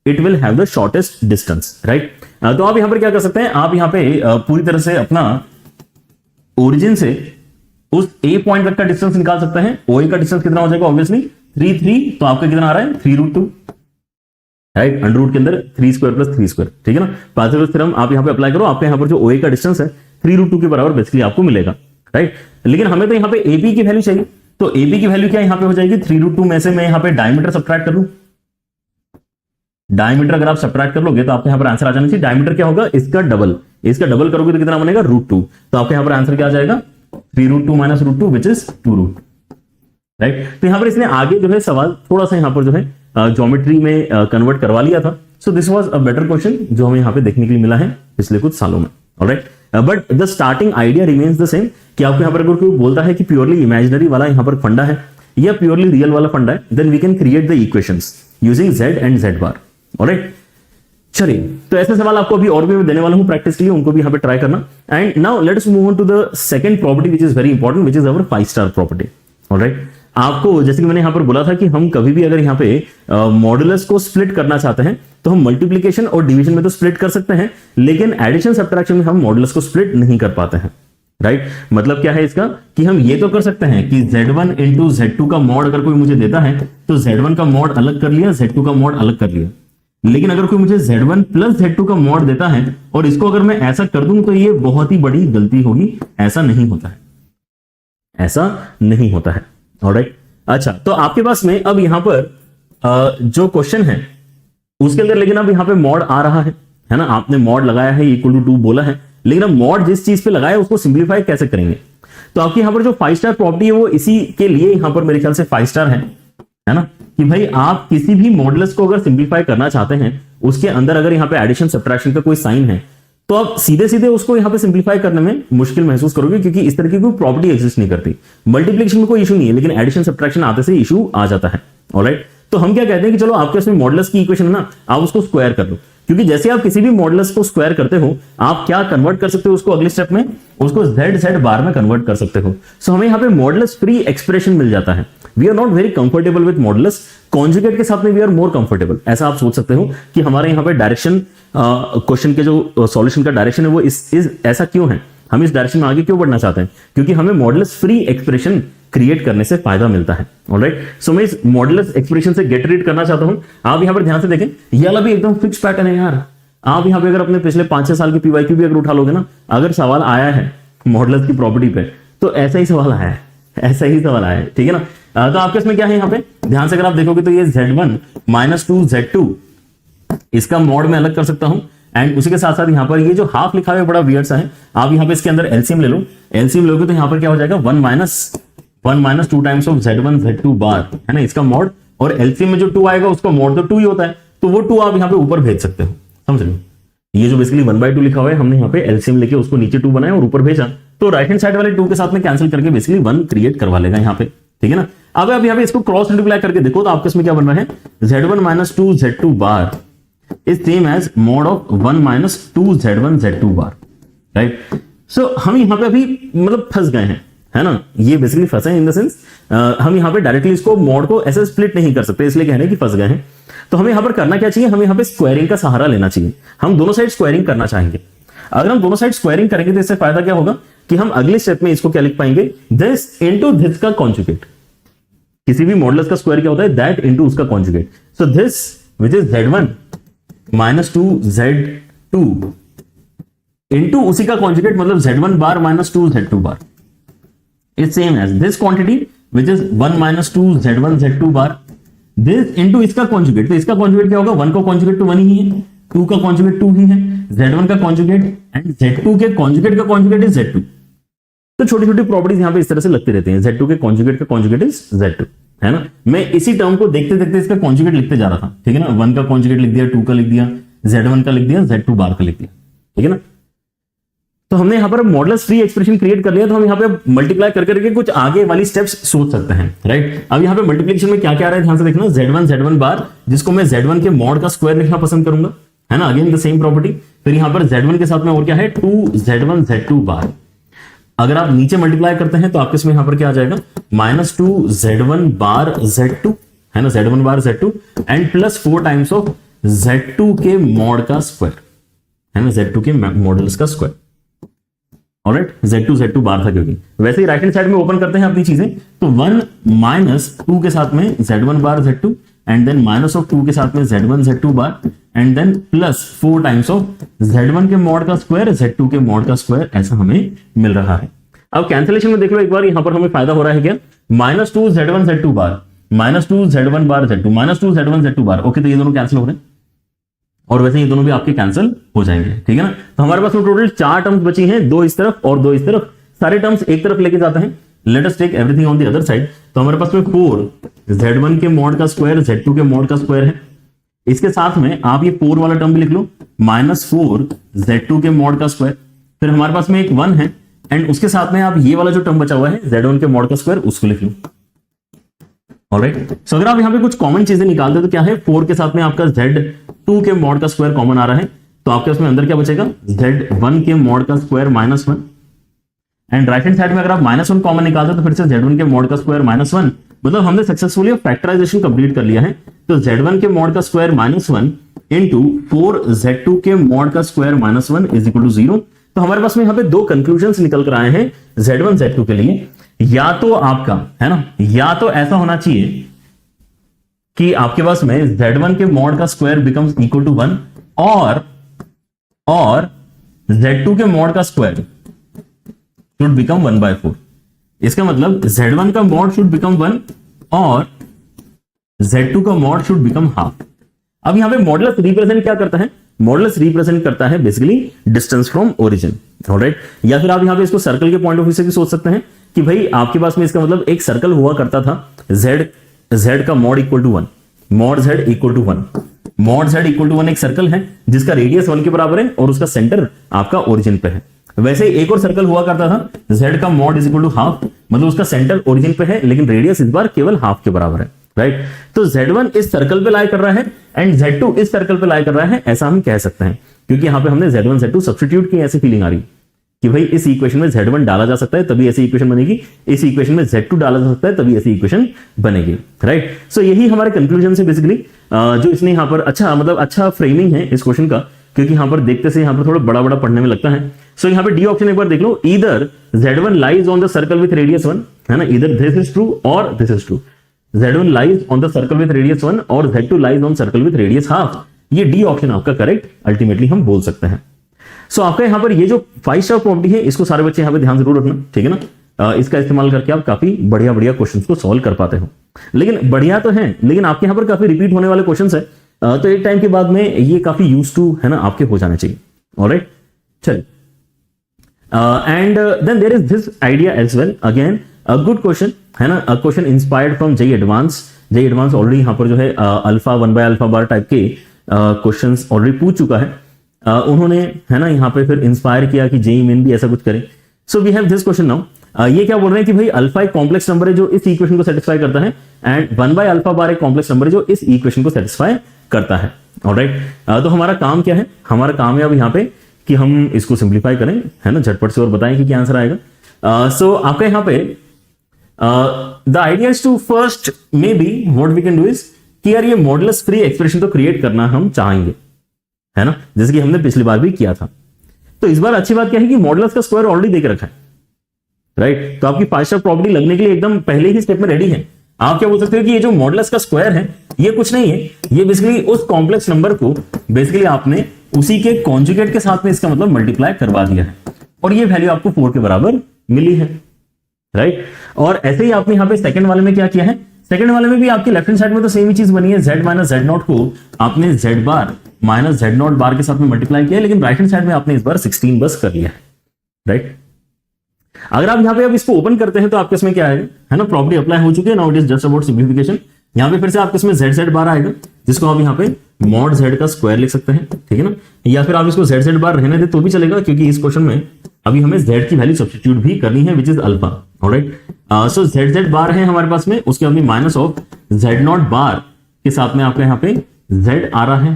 it will have the shortest distance, right. तो आप यहां पर क्या कर सकते हैं, आप यहां पे पूरी तरह से अपना ओरिजिन से उस A पॉइंट तक का डिस्टेंस निकाल सकते हैं। OA का डिस्टेंस कितना हो जाएगा, ऑब्वियसली 3, तो आपका कितना आ रहा है 3√2, राइट। अंडर रूट के अंदर 3 स्क्वायर प्लस 3 स्क्वायर, ठीक है ना। पाइथागोरस थ्योरम आप यहां पे अप्लाई करो, आपके यहां पर जो OA का डिस्टेंस है 3√2 के बराबर बेसिकली आपको मिलेगा, राइट। लेकिन हमें तो यहां पे AB की वैल्यू चाहिए, तो AB की वैल्यू क्या यहां पे हो जाएगी 3√2 में से मैं यहां पे डायमीटर सब्ट्रैक्ट कर लूं। डायमीटर अगर आप सब्ट्रैक्ट कर लोगे तो आपके यहां पर आंसर आ जाना चाहिए। डायमीटर क्या होगा, इसका डबल करोगे तो कितना बनेगा √2, तो आपके यहां पर आंसर क्या आ जाएगा 3√2 माइनस √2 विच इज 2√2, राइट। तो यहां पर इसने आगे जो है सवाल थोड़ा सा यहां पर जो है ज्योमेट्री में कन्वर्ट करवा लिया था। So this was a better question जो हमें यहां पे देखने के लिए मिला है पिछले कुछ सालों में। Alright, but the starting idea remains the same कि आपको यहां पर अगर कोई बोलता है कि प्योरली इमेजिनरी वाला यहां पर फंडा है या प्योरली रियल वाला फंडा है, then we can create the equations using z and z bar. Alright, चलिए, तो ऐसे सवाल आपको अभी और भी मैं देने वाला हूं प्रैक्टिस के लिए, उनको भी यहां पे ट्राई करना। And now let's move on to the second property which is very important, which is our 5 star property. Alright, आपको जैसे कि मैंने यहां पर बोला था कि हम कभी भी अगर यहां पे मॉडुलस को स्प्लिट करना चाहते हैं तो हम मल्टीप्लीकेशन और डिवीजन में तो स्प्लिट कर सकते हैं, लेकिन एडिशन सब्ट्रैक्शन में हम मॉडुलस को स्प्लिट नहीं कर पाते हैं, राइट। मतलब क्या है इसका कि हम ये तो कर सकते हैं कि Z1 इंटू Z2 का मॉड अगर कोई मुझे देता है तो Z1 का मॉड अलग कर लिया, Z2 का मॉड अलग कर लिया। लेकिन अगर कोई मुझे Z1 प्लस Z2 का मॉड देता है और इसको अगर मैं ऐसा कर दूं तो ये बहुत ही बड़ी गलती होगी, ऐसा नहीं होता है, ऐसा नहीं होता है। ऑलराइट, अच्छा तो आपके पास में अब यहां पर जो क्वेश्चन है उसके अंदर लेकिन अब यहां पे मॉड आ रहा है ना, आपने मॉड लगाया है इक्वल टू 2 बोला है, लेकिन अब मॉड जिस चीज पे लगाया उसको सिंप्लीफाई कैसे करेंगे। तो आपके यहां पर जो 5 स्टार प्रॉपर्टी है वो इसी के लिए यहां पर मेरे ख्याल से 5 स्टार है ना, कि भाई आप किसी भी मॉडुलस को अगर सिंप्लीफाई करना चाहते हैं उसके अंदर अगर यहां पे एडिशन सब्ट्रैक्शन का कोई साइन है तो आप सीधे सीधे उसको यहां पे सिंप्लीफाई करने में मुश्किल महसूस करोगे, क्योंकि इस तरह की कोई प्रॉपर्टी एग्जिस्ट नहीं करती। मल्टीप्लिकेशन में कोई इशू नहीं है, लेकिन एडिशन सब्ट्रैक्शन आते से इशू आ जाता है। ऑलराइट, तो हम क्या कहते हैं कि चलो आपके इसमें मॉडुलस की इक्वेशन है ना, आप उसको स्क्वायर कर लो, क्योंकि जैसे आप किसी भी मॉडुलस को स्क्वायर करते हो आप क्या कन्वर्ट कर सकते हो उसको अगले स्टेप में, उसको z बार में कन्वर्ट कर सकते हो। सो हमें यहां पे मॉडुलस फ्री एक्सप्रेशन मिल जाता है। We are not very comfortable with modulus, conjugate के साथ में वी आर मोर कंफर्टेबल। ऐसा आप सोच सकते हो कि हमारे यहां पे डायरेक्शन क्वेश्चन के जो सॉल्यूशन का डायरेक्शन है वो ऐसा क्यों है, हम इस डायरेक्शन में आगे क्यों बढ़ना चाहते हैं, क्योंकि हमें मॉडुलस फ्री एक्सप्रेशन क्रिएट करने से फायदा मिलता है। ऑलराइट, सो मैं इस मॉडुलस एक्सप्रेशन से गेट रीड करना चाहता हूं। आप यहां पर ध्यान से देखें, ये वाला भी एकदम फिक्स पैटर्न है यार। आप यहां पे अगर अपने पिछले 5-6 साल की पीवाईक्यू भी अगर उठा लोगे ना, अगर सवाल आया है मॉडुलस की प्रॉपर्टी पे तो ऐसा ही सवाल आया है, ऐसा ही सवाल आया है, ठीक है ना। तो आपके इसमें क्या है यहां पे ध्यान से अगर आप देखोगे तो ये Z1 माइनस 2 Z2 इसका मॉड में अलग कर सकता हूं, एंड उसी के साथ साथ यहां पर ये जो हाफ लिखा हुआ है बड़ा वियर्ड सा है, आप यहां पे इसके अंदर एलसीएम ले लो। एलसीएम लोगे तो यहां पर क्या हो जाएगा 1 minus 2 times of Z1 Z2 बार, है ना, इसका मॉड। और एलसीएम में जो 2 आएगा उसका मॉड तो 2 ही होता है, तो वो 2 आप यहां पे ऊपर भेज सकते हो, समझ लो। ये जो बेसिकली 1/2 लिखा हुआ है हमने यहाँ पे एलसीएम लेके उसको नीचे 2 बनाया और ऊपर भेजा, तो राइट हैंड साइड वाले 2 के साथ में कैंसिल करके बेसिकली 1 क्रिएट करवा लेगा यहाँ पे, ठीक है ना। अब आप यहाँ पे इसको क्रॉस मल्टीप्लाई करके देखो तो आपके इसमें क्या बन रहा है, Z1 minus 2 Z2 bar is same as mod of 1 minus 2 Z1 Z2 bar, right. So हम यहाँ पे अभी मतलब फंस गए हैं, है ना, ये बेसिकली फंसे हैं इन द सेंस हम यहाँ पे डायरेक्टली इसको मॉड को ऐसे स्प्लिट नहीं कर सकते, इसलिए कह रहे हैं कि फंस गए हैं। तो हमें यहां पर करना क्या चाहिए, हमें यहां पे स्क्वायरिंग का सहारा लेना चाहिए। हम दोनों साइड स्क्वायरिंग करना चाहेंगे। अगर हम दोनों साइड स्क्वायरिंग करेंगे तो इससे फायदा क्या होगा कि हम अगले स्टेप में इसको क्या लिख पाएंगे, दिस इनटू दिस का कॉन्जुगेट। किसी भी मॉडुलस का स्क्वायर क्या होता है, दैट इनटू उसका conjugate. So this which is Z1 minus 2 Z2 into उसी का कॉन्जुगेट, मतलब Z1 bar minus 2 Z2 bar is same as this quantity which is 1 minus 2 Z1 Z2 bar this into इसका conjugate. तो इसका conjugate क्या होगा, 1 का कॉन्जुगेट तो 1 ही है, 2 का कॉन्जुगेट 2 ही है, Z1 का कॉन्जुगेट एंड Z2 के कॉन्जुगेट का कॉन्जुगेट इज Z2। तो छोटी छोटी प्रॉपर्टीज यहां पे इस तरह से लगते रहते हैं, Z2 के कॉन्जुगेट का कॉन्जुगेट इज Z2, है ना। मैं इसी टर्म को देखते देखते इसका कॉन्जुगेट लिखते जा रहा था, ठीक है ना। 1 का कॉन्जुगेट लिख दिया, 2 का लिख दिया, Z1 का लिख दिया, Z2 बार का लिख दिया, ठीक है ना। तो हमने यहां पर मॉडुलस फ्री एक्सप्रेशन क्रिएट कर लिया, तो हम यहां पे मल्टीप्लाई कर करके कुछ आगे वाली स्टेप्स सोच सकते हैं, राइट। अब यहां पे मल्टीप्लिकेशन में क्या क्या आ रहा है ध्यान से देखना, Z1 बार जिसको मैं Z1 के मॉड का स्क्वायर लिखना पसंद करूंगा, है ना, अगेन द सेम प्रॉपर्टी। फिर यहां पर Z1 के साथ में और क्या है 2 Z1 Z2 बार। अगर आप नीचे मल्टीप्लाई करते हैं तो आपके इसमें यहां पर क्या आ जाएगा माइनस 2 Z1 बार Z2, है ना, Z1 bar Z2 and plus 4 times of Z2 के मॉड का स्क्वायर, है ना, Z2 के मॉडुलस का स्क्वायर। ऑलराइट, Z2 बार था क्योंकि वैसे ही राइट हैंड साइड में ओपन करते हैं अपनी चीजें, तो 1 माइनस 2 के साथ में Z1 bar Z2 and then minus of 2 के साथ में Z1 Z2 bar and then plus 4 times of Z1 के मॉड का स्क्वायर Z2 के मॉड का स्क्वायर, ऐसा हमें मिल रहा है। अब कैंसिलेशन में देख लो एक बार, यहां पर हमें फायदा हो रहा है क्या, माइनस 2 Z1 Z2 बार minus 2 Z1 bar Z2 minus 2 Z1 Z2 बार। ओके, तो ये दोनों कैंसिल हो रहे हैं और वैसे ये दोनों भी आपके कैंसिल हो जाएंगे, ठीक है ना। तो हमारे पास में टोटल 4 टर्म्स बची हैं, 2 इस तरफ और 2 इस तरफ। सारे टर्म्स एक तरफ लेके जाते हैं, let us take everything on the other side. तो हमारे पास में 4 Z1 के मॉड का स्क्वायर Z2 के मॉड का स्क्वायर है। इसके साथ में आप ये 4 वाला टर्म भी लिख लो, माइनस 4 Z2 के मॉड का स्क्वायर। फिर हमारे पास में एक 1 है एंड उसके साथ में आप ये वाला जो टर्म बचा हुआ है Z1 के मॉड का स्क्वायर, उसको लिख लो। ऑलराइट, सो अगर आप यहां पे कुछ कॉमन चीजें निकालते तो क्या है, 4 के साथ में आपका Z2 के मॉड का स्क्वायर कॉमन आ रहा है, तो आपके उसमें अंदर क्या बचेगा Z1 के मॉड का square -1 and right hand side में अगर आप -1 कॉमन निकालते तो फिर से Z1 के मॉड का स्क्वायर -1 मतलब हमने सक्सेसफुली फैक्टराइजेशन कंप्लीट कर लिया है। तो z1 के मॉड का स्क्वायर -1 इंटू 4z2 के मॉड का स्क्वायर -1 इज इक्वल टू 0। तो हमारे पास में यहाँ पे दो कंक्लूजन्स निकल कर आए हैं z1 z2 के लिए। या तो आपका है ना, या तो ऐसा होना चाहिए कि आपके पास में z1 के मॉड का स्क्वायर बिकम्स इक्वल टू 1 और z2 के मॉड का स्क्वायर शुड बिकम 1/4। इसका मतलब z1 का मॉड शुड बिकम 1 और z2 का मॉड शुड बिकम हाफ। अब यहां पे मॉडुलस रिप्रेजेंट क्या करता है? मॉडुलस रिप्रेजेंट करता है basically distance from origin, alright. या फिर आप यहां पे इसको सर्कल के पॉइंट ऑफ व्यू से भी सोच सकते हैं कि भाई आपके पास में इसका मतलब एक सर्कल हुआ करता था, z का mod equal to 1, mod z equal to 1, mod z equal to 1 एक सर्कल है जिसका रेडियस 1 के बराबर है और उसका सेंटर आपका ओरिजिन पे है। वैसे एक और सर्कल हुआ करता था, z का mod is equal to half, मतलब उसका सेंटर ओरिजिन पे है लेकिन रेडियस इस बार केवल हाफ के बराबर है, राइट। तो z1 इस सर्कल पे लाई कर रहा है एंड z2 इस सर्कल पे लाई कर रहा है, ऐसा हम कह सकते हैं, क्योंकि यहां पे हमने z1 z2 सब्स्टिट्यूट की, ऐसी फीलिंग आ रही कि भाई इस इक्वेशन में z1 डाला जा सकता है तभी ऐसी इक्वेशन बनेगी, इस इक्वेशन में z2 डाला जा सकता है तभी ऐसी इक्वेशन बनेगी, राइट। सो यही हमारे कंक्लूजन से बेसिकली जो इसने यहां पर अच्छा फ्रेमिंग है इस क्वेश्चन का, क्योंकि यहां पर देखते से यहां पर थोड़ा बड़ा बड़ा पढ़ने में लगता है। सो यहां पे डी ऑप्शन एक बार देख लो, either z1 lies on the circle with radius 1, है ना, ईदर दिस इज ट्रू और this is true. z1 lies on the circle with radius 1 और z2 lies on circle with radius half. ये D option आपका correct ultimately हम बोल सकते हैं। सो आपका यहां पर ये जो 5 स्टार प्रॉपर्टी है, इसको सारे बच्चे यहां पे ध्यान जरूर रखना, ठीक है ना। इसका इस्तेमाल करके आप काफी बढ़िया बढ़िया क्वेश्चंस को सॉल्व कर पाते हो। लेकिन बढ़िया तो है, लेकिन आपके यहां पर काफी रिपीट होने वाले क्वेश्चंस है, तो एक टाइम के बाद में ये काफी यूज टू है ना आपके हो जाने चाहिए, ऑलराइट। चलिए, and then there is this idea as well, again a good question है ना, a question inspired from JEE advance already यहां पर जो है अल्फा 1/अल्फा बार टाइप के क्वेश्चंस ऑलरेडी पूछ चुका है। उन्होंने है ना यहाँ पे फिर इंस्पायर किया कि जेईई मेन भी ऐसा कुछ करें। So we have this question now. ये क्या बोल रहे हैं कि भाई अल्फा एक कॉम्प्लेक्स नंबर है जो इस इक्वेशन को सेटिस्फाई करता है एंड 1/अल्फा बार एक कॉम्प्लेक्स नंबर है जो इस इक्वेशन को सेटिस्फाई करता है, ऑलराइट। तो हमारा काम क्या है? हमारा काम है अब यहाँ पे कि हम इसको सिंप्लीफाई करें, है ना, झटपट से और बताएं कि क्या आंसर आएगा। सो आपका यहाँ पे the idea is to first maybe what we can do is कि यार ये मॉडुलस फ्री एक्सप्रेशन तो क्रिएट करना हम चाहेंगे, है ना, जैसे कि हमने पिछली बार भी किया था। तो इस बार अच्छी बात क्या है कि मॉडुलस का स्क्वायर ऑलरेडी देके रखा है, राइट। तो आपकी 5 स्टार प्रॉपर्टी लगने के लिए एकदम पहले ही स्टेप में रेडी है। आप क्या बोल सकते हो कि ये जो मॉडुलस का स्क्वायर है ये कुछ नहीं है, ये बेसिकली उस कॉम्प्लेक्स नंबर को बेसिकली आपने उसी के कॉन्जुगेट के साथ में इसका मतलब मल्टीप्लाई करवा दिया है और ये वैल्यू आपको 4 के बराबर मिली है, राइट। और ऐसे ही आपने यहाँ पे सेकंड वाले में क्या किया है? सेकंड वाले में भी आपकी लेफ्ट हैंड साइड में तो सेम ही चीज बनी है, z माइनस z नॉट को आपने z bar minus z not bar के साथ में मल्टीप्लाई किया, लेकिन राइट हैंड साइड में आपने इस बार 16 बस कर लिया है, राइट। अगर आप यहाँ पे अब इसको ओपन करते हैं तो आपके इसमें क्या आएगा, है ना, प्रॉपर्टी अप्लाई हो चुकी है, now it is just about simplification. यहाँ पे फिर से आपके इसमें z बार आएगा जिसको आप यहाँ पे मॉड z का स्क्वायर लिख सकते हैं, ठीक है ना, या फिर आप इसको z बार रहने दे तो भी चलेगा, क्योंकि इस क्वेश्चन में अभी हमें z की वैल्यू सब्स्टिट्यूट भी करनी है which is alpha, alright. So z बार है हमारे पास में, उसके अपनी minus of z not bar के साथ में आपका यहाँ पे z आ रहा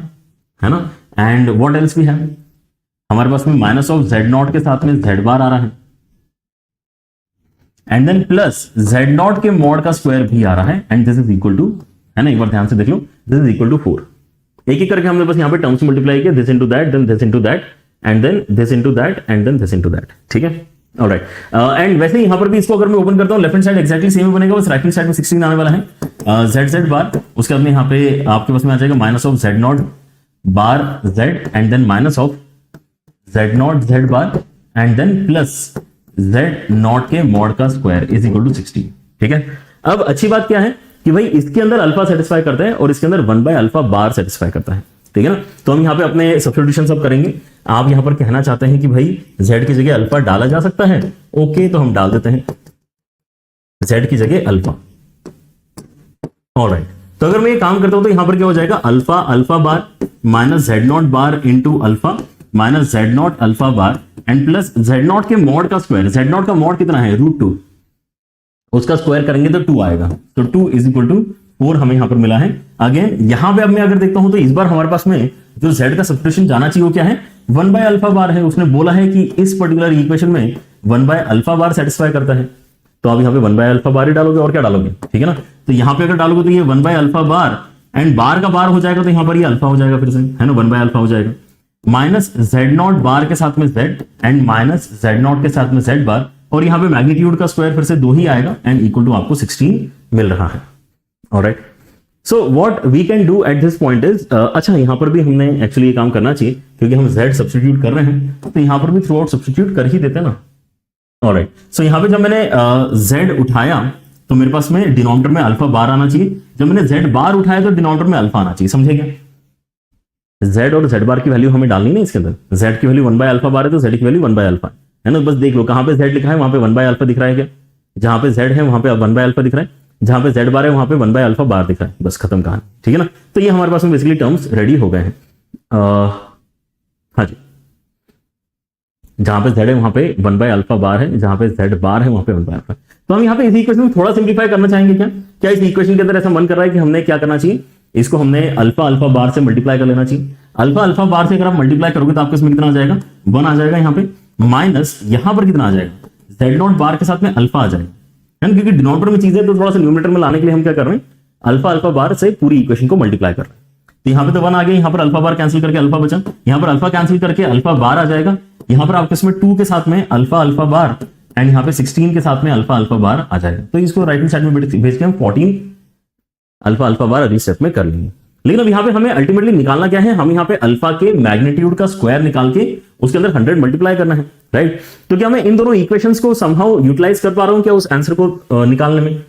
है ना, and what else we have, हमारे पास में माइनस ऑफ z नॉट के साथ में z बार आ रहा है and then plus z naught के मॉड का स्क्वायर भी आ रहा है and this is equal to, है ना, एक बार ध्यान से देख लो, दिस इज इक्वल टू 4। एक एक करके हमने बस यहाँ पे टर्म्स मल्टीप्लाई किया, this into that, then this into that and then this into that and then this into that, ठीक है, ऑलराइट। एंड वैसे यहां पर भी इसको अगर मैं ओपन करता हूं left hand side exactly same बनेगा, बस राइट हैंड साइड में 16 आने वाला है z बार, उसके बाद में यहां पे आपके पास में आ जाएगा minus of z not bar z and then minus of z naught z bar and then plus z naught के मॉड का स्क्वायर इज इक्वल टू 16, ठीक है। अब अच्छी बात क्या है कि भाई इसके अंदर अल्फा सेटिस्फाई करता है और इसके अंदर 1/अल्फा बार सेटिस्फाई करता है, ठीक है ना। तो हम यहाँ पे अपने सब्स्टिट्यूशन सब करेंगे। आप यहाँ पर कहना चाहते हैं कि भाई z की जगह अल्फा डाला जा सकता है, ओके, तो हम डाल देते हैं z की जगह अल्फा, ऑलराइट। तो अगर मैं ये काम करता हूं तो यहां पर क्या हो जाएगा, alpha alpha bar minus z not bar into alpha minus z not alpha bar and plus z naught के मॉड का स्क्वायर, z नॉट का मॉड कितना है √2, उसका स्क्वायर करेंगे तो 2 आएगा, तो 2 इज इक्वल टू 4 हमें यहां पर मिला है। अगेन यहां पे अब मैं अगर देखता हूं तो इस बार हमारे पास में जो z का सब्स्टिट्यूशन जाना चाहिए वो क्या है, 1/अल्फा बार है। उसने बोला है कि इस पर्टिकुलर इक्वेशन में 1/अल्फा बार सेटिस्फाई करता है, तो आप यहाँ पे 1 बाय अल्फा बार ही डालोगे और क्या डालोगे, ठीक है ना। तो यहाँ पे अगर डालोगे तो ये 1 बाय अल्फा बार एंड बार का बार हो जाएगा तो यहाँ पर ये अल्फा हो जाएगा फिर से, है ना, 1 बाय अल्फा हो जाएगा, माइनस Z0 बार के साथ में Z एंड माइनस Z0 के साथ में Z बार, और यहाँ पे मैग्नीट्यूड का स्क्वायर फिर से 2 ही आएगा एंड इक्वल टू आपको 16 मिल रहा है। Alright, so what we can do at this point is, अच्छा यहाँ पर भी हमने एक्चुअली ये काम करना चाहिए क्योंकि हम Z सब्स्टिट्यूट कर रहे हैं, तो यहाँ पर भी थ्रू आउट सब्स्टिट्यूट कर ही देते ना। ऑलराइट, सो यहाँ पे जब मैंने Z उठाया तो मेरे पास में डिनोमिनेटर में अल्फा बार आना चाहिए, जब मैंने Z बार उठाया तो डिनोमिनेटर में अल्फा आना चाहिए, समझे क्या। Z और Z बार की वैल्यू हमें डालनी नहीं इसके अंदर, Z की वैल्यू 1 बाय अल्फा बार है तो Z की वैल्यू 1 बाय अल्फा है ना। बस देख लो कहां पे Z लिखा है वहां पे 1 बाय अल्फा दिख रहा है क्या, जहां पे Z है वहां पे 1 बाय अल्फा दिख रहा है, जहां पे Z बार है वहां पे 1 बाय अल्फा बार दिख रहा है, बस खत्म कहानी, ठीक है ना। तो ये हमारे पास में बेसिकली टर्म्स रेडी हो गए हैं। हाँ जी, जहां पे Z है वहां पे 1 बाय अल्फा बार है, जहां पे Z बार है वहां पे 1 बाय अल्फा। तो हम यहाँ पे इस इक्वेशन को थोड़ा सिंप्लीफाई करना चाहेंगे क्या इस इक्वेशन के अंदर ऐसा मन कर रहा है कि हमने क्या करना चाहिए, इसको हमने अल्फा अल्फा बार से मल्टीप्लाई कर लेना चाहिए। अल्फा अल्फा बार से अगर आप मल्टीप्लाई करोगे तो आपको इसमें कितना आ जाएगा, 1 आ जाएगा यहाँ पे, माइनस यहाँ पर कितना आ जाएगा, Z0 बार के साथ में अल्फा आ जाएगा, है ना, क्योंकि डिनोमिनेटर में चीज है तो थोड़ा सा न्यूमरेटर में लाने के लिए हम क्या कर रहे हैं, अल्फा अल्फा बार से पूरी इक्वेशन को मल्टीप्लाई कर रहे हैं। तो यहाँ पे तो 1 आ गया, यहाँ पर अल्फा बार कैंसिल करके अल्फा बचा, यहाँ पर अल्फा कैंसिल करके अल्फा बार आ जाएगा, यहाँ पर आपके इसमें 2 के साथ में अल्फा अल्फा बार एंड यहाँ पे 16 के साथ में अल्फा अल्फा बार आ जाएगा। तो इसको राइट हैंड साइड में भेज के हम 14 अल्फा अल्फा बार अगली स्टेप में कर लेंगे। लेकिन अब यहाँ पे हमें अल्टीमेटली निकालना क्या है, हम यहाँ पे अल्फा के मैग्नीट्यूड का स्क्वायर निकाल के उसके अंदर 100 मल्टीप्लाई करना है, राइट। तो क्या मैं इन दोनों इक्वेशंस को समहाउ यूटिलाइज कर पा रहा हूं क्या उस आंसर को निकालने में।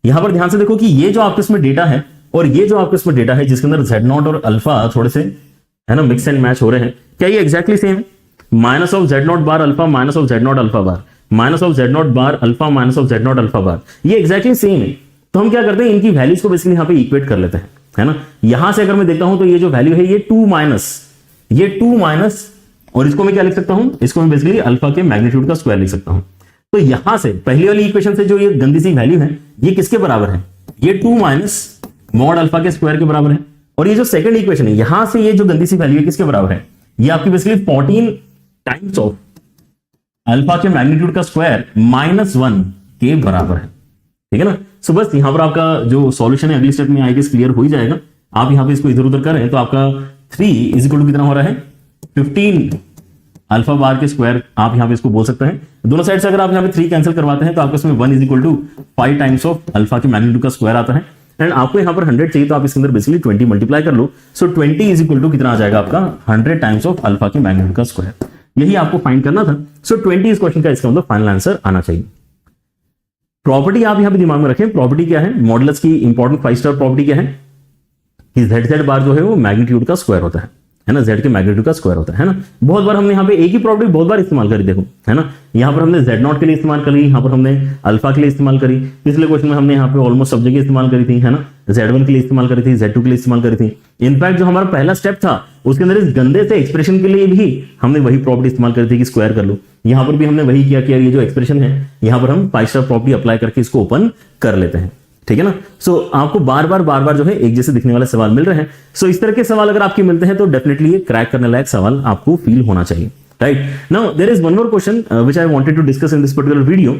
यहां पर ध्यान से देखो कि ये जो आपके इसमें डेटा है और ये जो आपके इसमें डेटा है जिसके अंदर Z0 और अल्फा थोड़े से, है ना, मिक्स एंड मैच हो रहे हैं, क्या ये एक्जैक्टली सेम है, minus of Z0 bar alpha minus of Z0 alpha bar minus of Z0 bar alpha minus of Z0 alpha bar, ये एक्जैक्टली सेम है। तो हम क्या करते हैं, इनकी वैल्यूज को बेसिकली यहाँ पे इक्वेट कर लेते हैं, है ना। यहां से अगर मैं देखता हूं तो ये जो वैल्यू है ये 2 माइनस और इसको मैं क्या लिख सकता हूं, इसको मैं बेसिकली अल्फा के मैग्नीट्यूड का स्क्वायर लिख सकता हूं। तो यहां से पहली वाली इक्वेशन से जो ये गंदी सी वैल्यू है ये किसके बराबर है, ये 2 माइनस मॉड अल्फा के स्क्वायर के बराबर है। और ये जो सेकंड इक्वेशन है यहां से ये जो गंदी सी वैल्यू है किसके बराबर है, ये आपकी बेसिकली 14 टाइम्स ऑफ अल्फा के मैग्नीट्यूड का स्क्वायर -1 के बराबर है, ठीक है ना। सो बस यहां पर आपका जो सॉल्यूशन है अगली स्टेप में आएगा क्लियर हो ही जाएगा। आप यहां पे इसको इधर उधर करें तो आपका 3 इज इक्वल टू कितना हो रहा है, 15 अल्फा बार के स्क्वायर आप यहां पे इसको बोल सकते हैं। दोनों साइड से अगर आप यहां पे 3 कैंसिल करवाते हैं तो आपको इसमें 1 is equal to 5 times of alpha के मैग्नीट्यूड का स्क्वायर आता है। एंड आपको यहां पर 100 चाहिए तो आप इसके अंदर बेसिकली 20 मल्टीप्लाई कर लो। सो 20 इज इक्वल टू कितना आ जाएगा आपका 100 टाइम्स ऑफ अल्फा के मैग्नीट्यूड का स्क्वायर, यही आपको फाइंड करना था। सो 20 इस क्वेश्चन का इसका मतलब फाइनल आंसर आना चाहिए। प्रॉपर्टी आप यहां पे दिमाग में रखें, प्रॉपर्टी क्या है, मॉडुलस की इंपॉर्टेंट 5 स्टार प्रॉपर्टी क्या है कि Z बार जो है वो मैग्नीट्यूड का स्क्वायर होता है ना, Z के मैग्नीट्यूड का स्क्वायर होता है ना। बहुत बार हमने यहाँ पे एक ही प्रॉपर्टी बहुत बार इस्तेमाल करी, देखो, है ना। यहाँ पर हमने Z0 के लिए इस्तेमाल करी, यहाँ पर हमने अल्फा के लिए इस्तेमाल करी, पिछले क्वेश्चन में हमने यहाँ पे ऑलमोस्ट सब जगह इस्तेमाल करी थी, है ना। Z1 के लिए इस्तेमाल करी थी, Z2 के लिए इस्तेमाल करी थी। इनफैक्ट जो हमारा पहला स्टेप था उसके अंदर इस गंदे से एक्सप्रेशन के लिए भी हमने वही प्रॉपर्टी इस्तेमाल करी थी कि स्क्वायर कर लो। यहाँ पर भी हमने वही किया कि ये जो एक्सप्रेशन है यहाँ पर हम 5 स्टार प्रॉपर्टी अप्लाई करके इसको ओपन कर लेते हैं, ठीक है ना। सो आपको बार बार जो है एक जैसे दिखने वाले सवाल मिल रहे हैं। सो इस तरह के सवाल अगर आपके मिलते हैं तो डेफिनेटली ये क्रैक करने लायक सवाल आपको फील होना चाहिए, right. Now there is one more question which I wanted to discuss in this particular video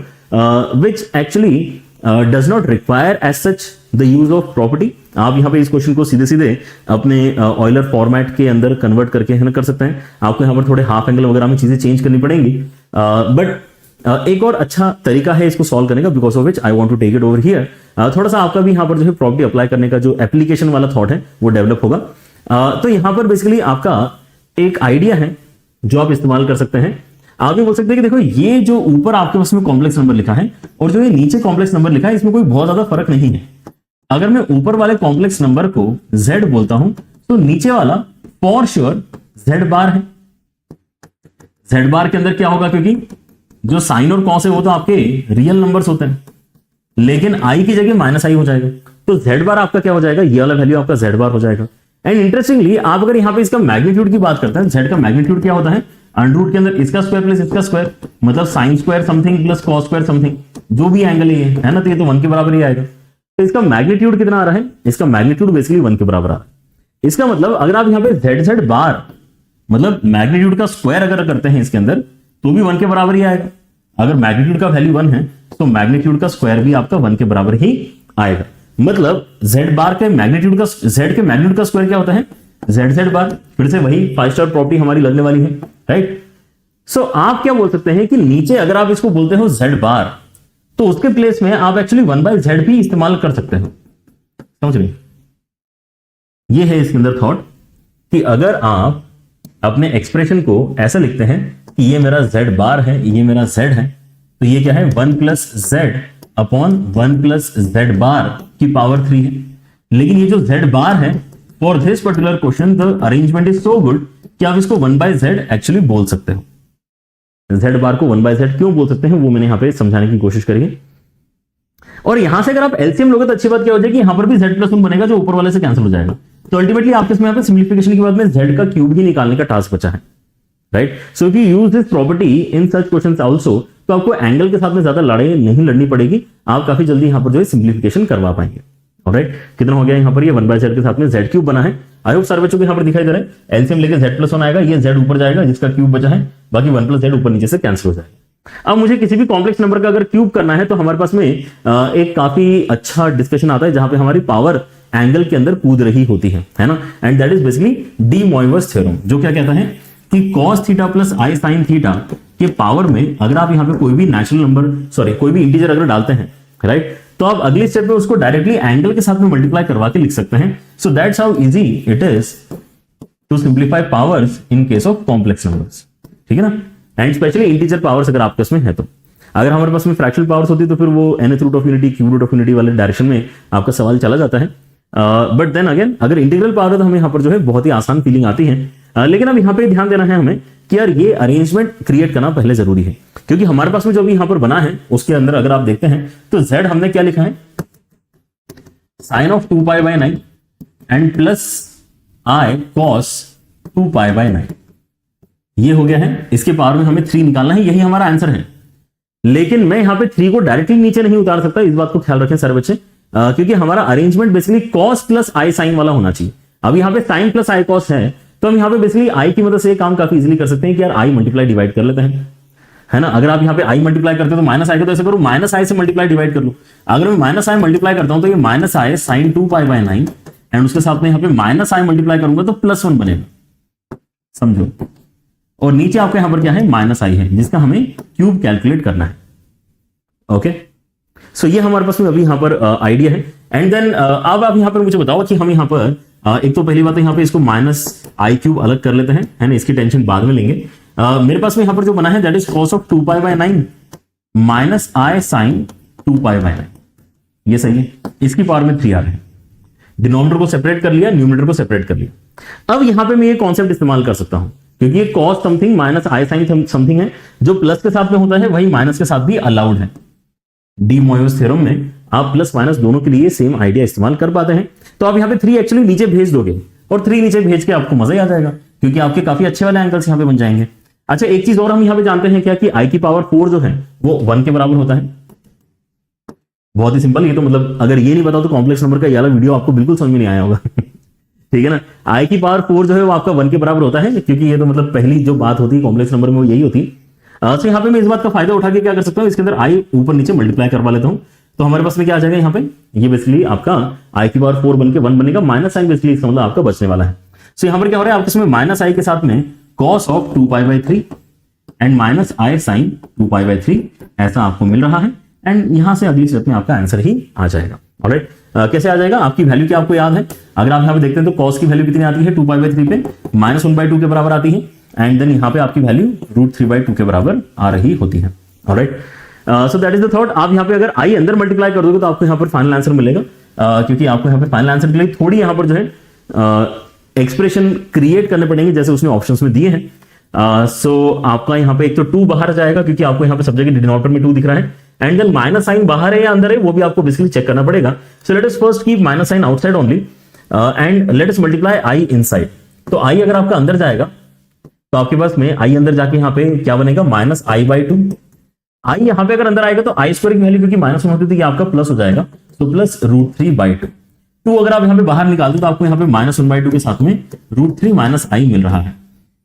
which actually does not require as such the use of property. आप यहाँ पे इस क्वेश्चन को सीधे सीधे अपने ऑयलर फॉर्मेट के अंदर कन्वर्ट करके है ना कर सकते हैं। आपको यहाँ पर थोड़े हाफ एंगल वगैरह में चीजें चेंज करनी पड़ेंगी, बट एक और अच्छा तरीका है इसको सॉल्व करने का, because of which I want to take it over here. थोड़ा सा आपका भी यहाँ पर जो है प्रॉपर्टी अप्लाई करने का जो एप्लीकेशन वाला थॉट है वो डेवलप होगा। तो यहाँ पर बेसिकली आपका एक आइडिया है जो आप इस्तेमाल कर सकते हैं। आप भी बोल सकते हैं कि देखो ये जो ऊपर आपके पास में कॉम्प्लेक्स नंबर लिखा है और जो ये नीचे कॉम्प्लेक्स नंबर लिखा है इसमें कोई बहुत ज्यादा फर्क नहीं है। अगर मैं ऊपर वाले कॉम्प्लेक्स नंबर को Z बोलता हूं तो नीचे वाला फॉर श्योर Z बार है। Z बार के अंदर क्या होगा, क्योंकि जो साइन और कॉस है वो तो आपके रियल नंबर्स होते हैं, लेकिन i की जगह -i हो जाएगा, तो Z बार आपका क्या हो जाएगा, ये वाला वैल्यू आपका Z बार हो जाएगा। एंड इंटरेस्टिंगली आप अगर यहाँ पे इसका मैग्नीट्यूड की बात करते हैं, Z का मैग्नीट्यूड क्या होता है, अंडर के अंदर इसका स्क्वायर प्लस इसका स्क्वायर, मतलब sine square something plus cos square something, जो भी एंगल है ना, तो ये तो 1 के बराबर ही आएगा। तो इसका मैग्नीट्यूड कितना आ रहा है, इसका मैग्नीट्यूड बेसिकली 1 के बराबर आ रहा है। इसका मतलब अगर आप यहाँ पे Z बार मतलब मैग्नीट्यूड का स्क्वायर अगर करते हैं इसके अंदर तो भी 1 के बराबर ही आएगा। अगर मैग्नीट्यूड का वैल्यू 1 है तो मैग्नीट्यूड का स्क्वायर भी आपका 1 के बराबर ही आएगा। मतलब z बार के मैग्नीट्यूड का, z के मैग्नीट्यूड का स्क्वायर क्या होता है, z बार। फिर से वही 5 स्टार प्रॉपर्टी हमारी लगने वाली है, राइट। सो आप क्या बोल सकते हैं कि नीचे अगर आप इसको बोलते हो z बार, तो उसके प्लेस में आप एक्चुअली 1/z भी इस्तेमाल कर सकते हो। समझ रहे, ये है इसके अंदर थॉट कि अगर आप अपने एक्सप्रेशन को ऐसा लिखते हैं कि ये मेरा z बार है, ये मेरा z है, तो ये क्या है 1 + z अपॉन 1 + z बार की पावर 3 है। लेकिन ये जो z बार है, for this particular question the arrangement is so good कि आप इसको 1/z एक्चुअली बोल सकते हो। z बार को 1/z क्यों बोल सकते हैं वो मैंने यहां पे समझाने की कोशिश करेंगे। और यहां से अगर आप एलसीएम लोगे तो अच्छी बात क्या हो जाएगी, यहां पर भी z + 1 बनेगा जो ऊपर वाले से कैंसिल हो जाएगा। तो अल्टीमेटली आपके इसमें यहाँ पे सिंप्लीफिकेशन के बाद में z का क्यूब ही निकालने का टास्क बचा है, right. So if you use this property in such questions also, तो आपको एंगल के साथ में ज्यादा लड़ाई नहीं लड़नी पड़ेगी, आप काफी जल्दी यहां पर जो है सिंप्लीफिकेशन करवा पाएंगे। ऑलराइट, कितना हो गया यहाँ पर, ये 1/z के साथ में z क्यूब बना है। आई होप सारे बच्चों को यहाँ पर दिखाई दे रहा है। एलसीएम लेके z + 1 आएगा, ये z ऊपर जाएगा जिसका क्यूब बचा है, बाकी 1 + z ऊपर नीचे से कैंसिल हो जाएगा। अब मुझे किसी भी कॉम्प्लेक्स नंबर का अगर क्यूब करना है तो हमारे पास में एक काफी अच्छा डिस्कशन आता है जहां पे हमारी पावर एंगल के अंदर कूद रही होती है ना। And that is basically D Moivre's theorem, जो क्या कहता है कि cos थीटा प्लस आई साइन थीटा के पावर में अगर आप यहाँ पे कोई भी नेचुरल नंबर, कोई भी इंटीजर अगर डालते हैं, राइट, तो आप अगली स्टेप में उसको डायरेक्टली एंगल के साथ में मल्टीप्लाई करवा के लिख सकते हैं। So that's how easy it is to simplify powers in case of complex numbers, ठीक है ना। एंड स्पेशली इंटीजर पावर्स अगर आपके पास में है तो, अगर हमारे पास में फ्रैक्शनल पावर्स होती तो फिर वो nth root of unity, cube root of unity वाले डायरेक्शन में आपका सवाल चला जाता है। बट देन अगेन अगर इंटीग्रल पावर है तो हमें यहाँ पर जो है बहुत ही आसान फीलिंग आती है। लेकिन अब यहाँ पे ध्यान देना है हमें कि यार ये अरेंजमेंट क्रिएट करना पहले जरूरी है, क्योंकि हमारे पास में जो भी यहाँ पर बना है उसके अंदर अगर आप देखते हैं तो z हमने क्या लिखा है, sine of 2π/9 and plus i cos 2π/9, ये हो गया है। इसके पावर में हमें 3 निकालना है, यही हमारा आंसर है। लेकिन मैं यहाँ पे 3 को डायरेक्टली नीचे नहीं उतार सकता, इस बात को ख्याल रखें सारे बच्चे, क्योंकि हमारा arrangement basically cos plus i sin वाला होना चाहिए। अब यहाँ पे sin प्लस i cos है, तो हम यहाँ पे बेसिकली i की मदद से काम काफी इजीली कर सकते हैं कि यार i मल्टीप्लाई डिवाइड कर लेते हैं, है ना। अगर आप यहाँ पे i मल्टीप्लाई करते हो तो माइनस i को तो ऐसे करो, माइनस i से मल्टीप्लाई डिवाइड कर लो। अगर मैं माइनस i मल्टीप्लाई करता हूं तो ये माइनस i sin 2π/9 एंड उसके साथ में यहाँ पे माइनस i मल्टीप्लाई करूंगा तो +1 बनेगा, समझो। और नीचे आपके यहाँ पर क्या है, माइनस i है, जिसका हमें क्यूब कैलकुलेट करना है। ओके, सो ये हमारे पास में अभी यहाँ पर आइडिया है। एंड देन अब आप यहाँ पर मुझे बताओ कि हम यहाँ पर एक तो पहली बात है यहाँ पे इसको -i³ अलग कर लेते हैं, है ना, इसकी टेंशन बाद में लेंगे। मेरे पास में यहाँ पर जो बना है that is cos of 2π/9 minus i sin 2π/9, ये सही है। इसकी पावर में 3 आ रहे हैं, डिनोमिनेटर को सेपरेट कर लिया, न्यूमरेटर को सेपरेट कर लिया। अब यहाँ पे मैं ये कॉन्सेप्ट इस्तेमाल कर सकता हूं, क्योंकि ये cos something minus i sin something है, जो प्लस के साथ में होता है वही माइनस के साथ भी अलाउड है। डी मोइवर्स थ्योरम में आप प्लस माइनस दोनों के लिए सेम आइडिया इस्तेमाल कर पाते हैं। तो आप यहाँ पे 3 एक्चुअली नीचे भेज दोगे और 3 नीचे भेज के आपको मजा ही आ जाएगा, क्योंकि आपके काफी अच्छे वाले एंगल्स यहाँ पे बन जाएंगे। अच्छा, एक चीज और हम यहाँ पे जानते हैं क्या, कि i की पावर 4 जो है वो 1 के बराबर होता है। बहुत ही सिंपल, ये तो मतलब अगर ये नहीं बताओ तो कॉम्प्लेक्स नंबर का ये वाला वीडियो आपको बिल्कुल समझ में नहीं आया होगा। ठीक है ना, i की पावर 4 जो है वो आपका 1 के बराबर होता है, क्योंकि ये तो मतलब पहली जो बात होती है कॉम्प्लेक्स नंबर में वो यही होती है। तो यहाँ पे मैं इस बात का फायदा उठा के क्या कर सकता हूँ, इसके अंदर i ऊपर नीचे मल्टीप्लाई करवा लेता हूँ, तो हमारे पास में क्या आ जाएगा यहाँ पे, ये बेसिकली आपका i की पावर 4 बन के 1 बनेगा, माइनस साइन बेसिकली इसका मतलब आपका बचने वाला है। सो यहाँ पर क्या हो रहा है, आपके इसमें माइनस i के साथ में cos of 2π/3 and minus i sin 2π/3 ऐसा आपको मिल रहा है। एंड यहां से अगली स्टेप में आपका आंसर ही आ जाएगा। ऑलराइट, कैसे आ जाएगा, आपकी वैल्यू क्या आपको याद है, अगर आप यहाँ पे देखते हैं तो cos की वैल्यू कितनी आती है 2π/3 पे, -1/2 के बराबर आती है। एंड देन यहाँ पे आपकी वैल्यू √3/2 के बराबर आ रही होती है। Alright, so that is the thought. आप यहाँ पे अगर i अंदर मल्टीप्लाई कर दोगे तो आपको यहाँ पर फाइनल आंसर मिलेगा, क्योंकि आपको यहाँ पे फाइनल आंसर के लिए थोड़ी यहाँ पर जो है एक्सप्रेशन क्रिएट करने पड़ेंगे जैसे उसने ऑप्शंस में दिए हैं। सो आपका यहाँ पे एक तो 2 बाहर जाएगा, क्योंकि आपको यहाँ पे सब जगह डिनोमिनेटर में 2 दिख रहा है। एंड देन माइनस साइन बाहर है या अंदर है वो भी आपको बेसिकली चेक करना पड़ेगा। So let us first keep minus sign outside only and let us multiply i inside. तो i अगर आपका अंदर जाएगा तो आपके पास में i अंदर जाके यहाँ पे क्या बनेगा, -i/2। i यहाँ पे अगर अंदर आएगा तो i स्क्वायर की वैल्यू क्योंकि -1 होती थी, आपका प्लस हो जाएगा, तो प्लस √3/2। 2 अगर आप यहाँ पे बाहर निकाल दो तो आपको यहाँ पे -1/2 के साथ में √3 - i मिल रहा है।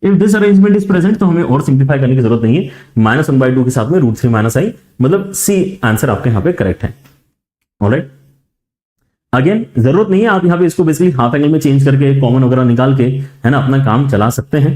If this arrangement is present तो हमें और सिंप्लीफाई करने की जरूरत नहीं है, -1/2 के साथ में √3 - i, मतलब सी आंसर आपके यहाँ पे करेक्ट है। ऑलराइट, अगेन जरूरत नहीं है, आप यहाँ पे इसको बेसिकली हाफ एंगल में चेंज करके कॉमन वगैरह निकाल के है ना अपना काम चला सकते हैं,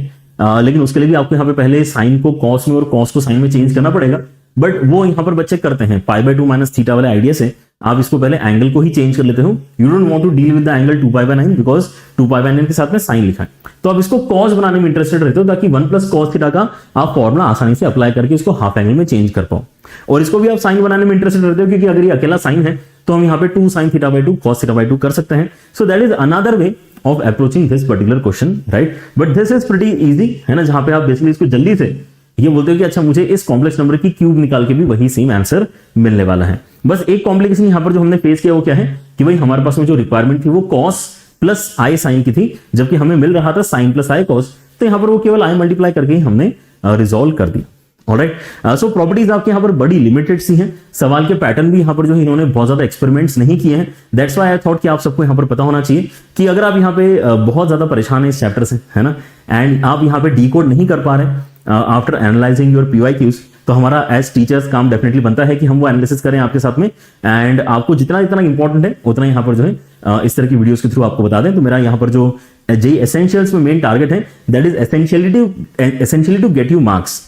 लेकिन उसके लिए भी आपको यहाँ पे पहले साइन को कॉस में और कॉस को साइन में चेंज करना पड़ेगा। बट वो यहाँ पर बच्चे करते हैं π/2 - थीटा वाले आइडिया से, आप इसको पहले एंगल को ही चेंज कर लेते हो। You don't want to deal with the angle 2π/9 because 2π/9 के साथ में साइन लिखा है, तो आप इसको कॉस बनाने में इंटरेस्टेड रहते हो ताकि 1 + cos थीटा का आप फॉर्मुला आसानी से अप्लाई करके इसको हाफ एंगल में चेंज कर पाओ। और इसको भी आप साइन बनाने में इंटरेस्टेड रहते हो क्योंकि अगर ये अकेला साइन है तो हम यहाँ पे 2 sin θ/2 cos θ/2 कर सकते हैं। So that is another way of approaching this particular question, right. But this is pretty easy, है ना, जहां पे आप बेसिकली इसको जल्दी से ये बोलते हो कि अच्छा मुझे इस कॉम्प्लेक्स नंबर की क्यूब निकाल के भी वही सेम आंसर मिलने वाला है। बस एक कॉम्प्लिकेशन यहाँ पर जो हमने फेस किया वो क्या है कि भाई हमारे पास में जो रिक्वायरमेंट थी वो cos + i sin की थी, जबकि हमें मिल रहा था sin + i cos, तो यहाँ पर वो केवल i मल्टीप्लाई करके ही हमने रिजॉल्व कर दिया। ऑलराइट, सो प्रॉपर्टीज आपके यहाँ पर बड़ी लिमिटेड सी हैं, सवाल के पैटर्न भी यहाँ पर जो है इन्होंने बहुत ज्यादा एक्सपेरिमेंट्स नहीं किए हैं। दैट्स व्हाई आई थॉट कि आप सबको यहाँ पर पता होना चाहिए कि अगर आप यहाँ पे बहुत ज्यादा परेशान है इस चैप्टर से, है ना, एंड आप यहाँ पे डीकोड नहीं कर पा रहे आफ्टर एनालाइजिंग योर PYQs, तो हमारा एज टीचर्स काम डेफिनेटली बनता है कि हम वो एनालिसिस करें आपके साथ में, एंड आपको जितना जितना इंपॉर्टेंट है उतना यहाँ पर जो है इस तरह की वीडियोस के थ्रू आपको बता दें। तो मेरा यहाँ पर जो जे एसेंशियल्स में मेन टारगेट है that is essentially to get you marks.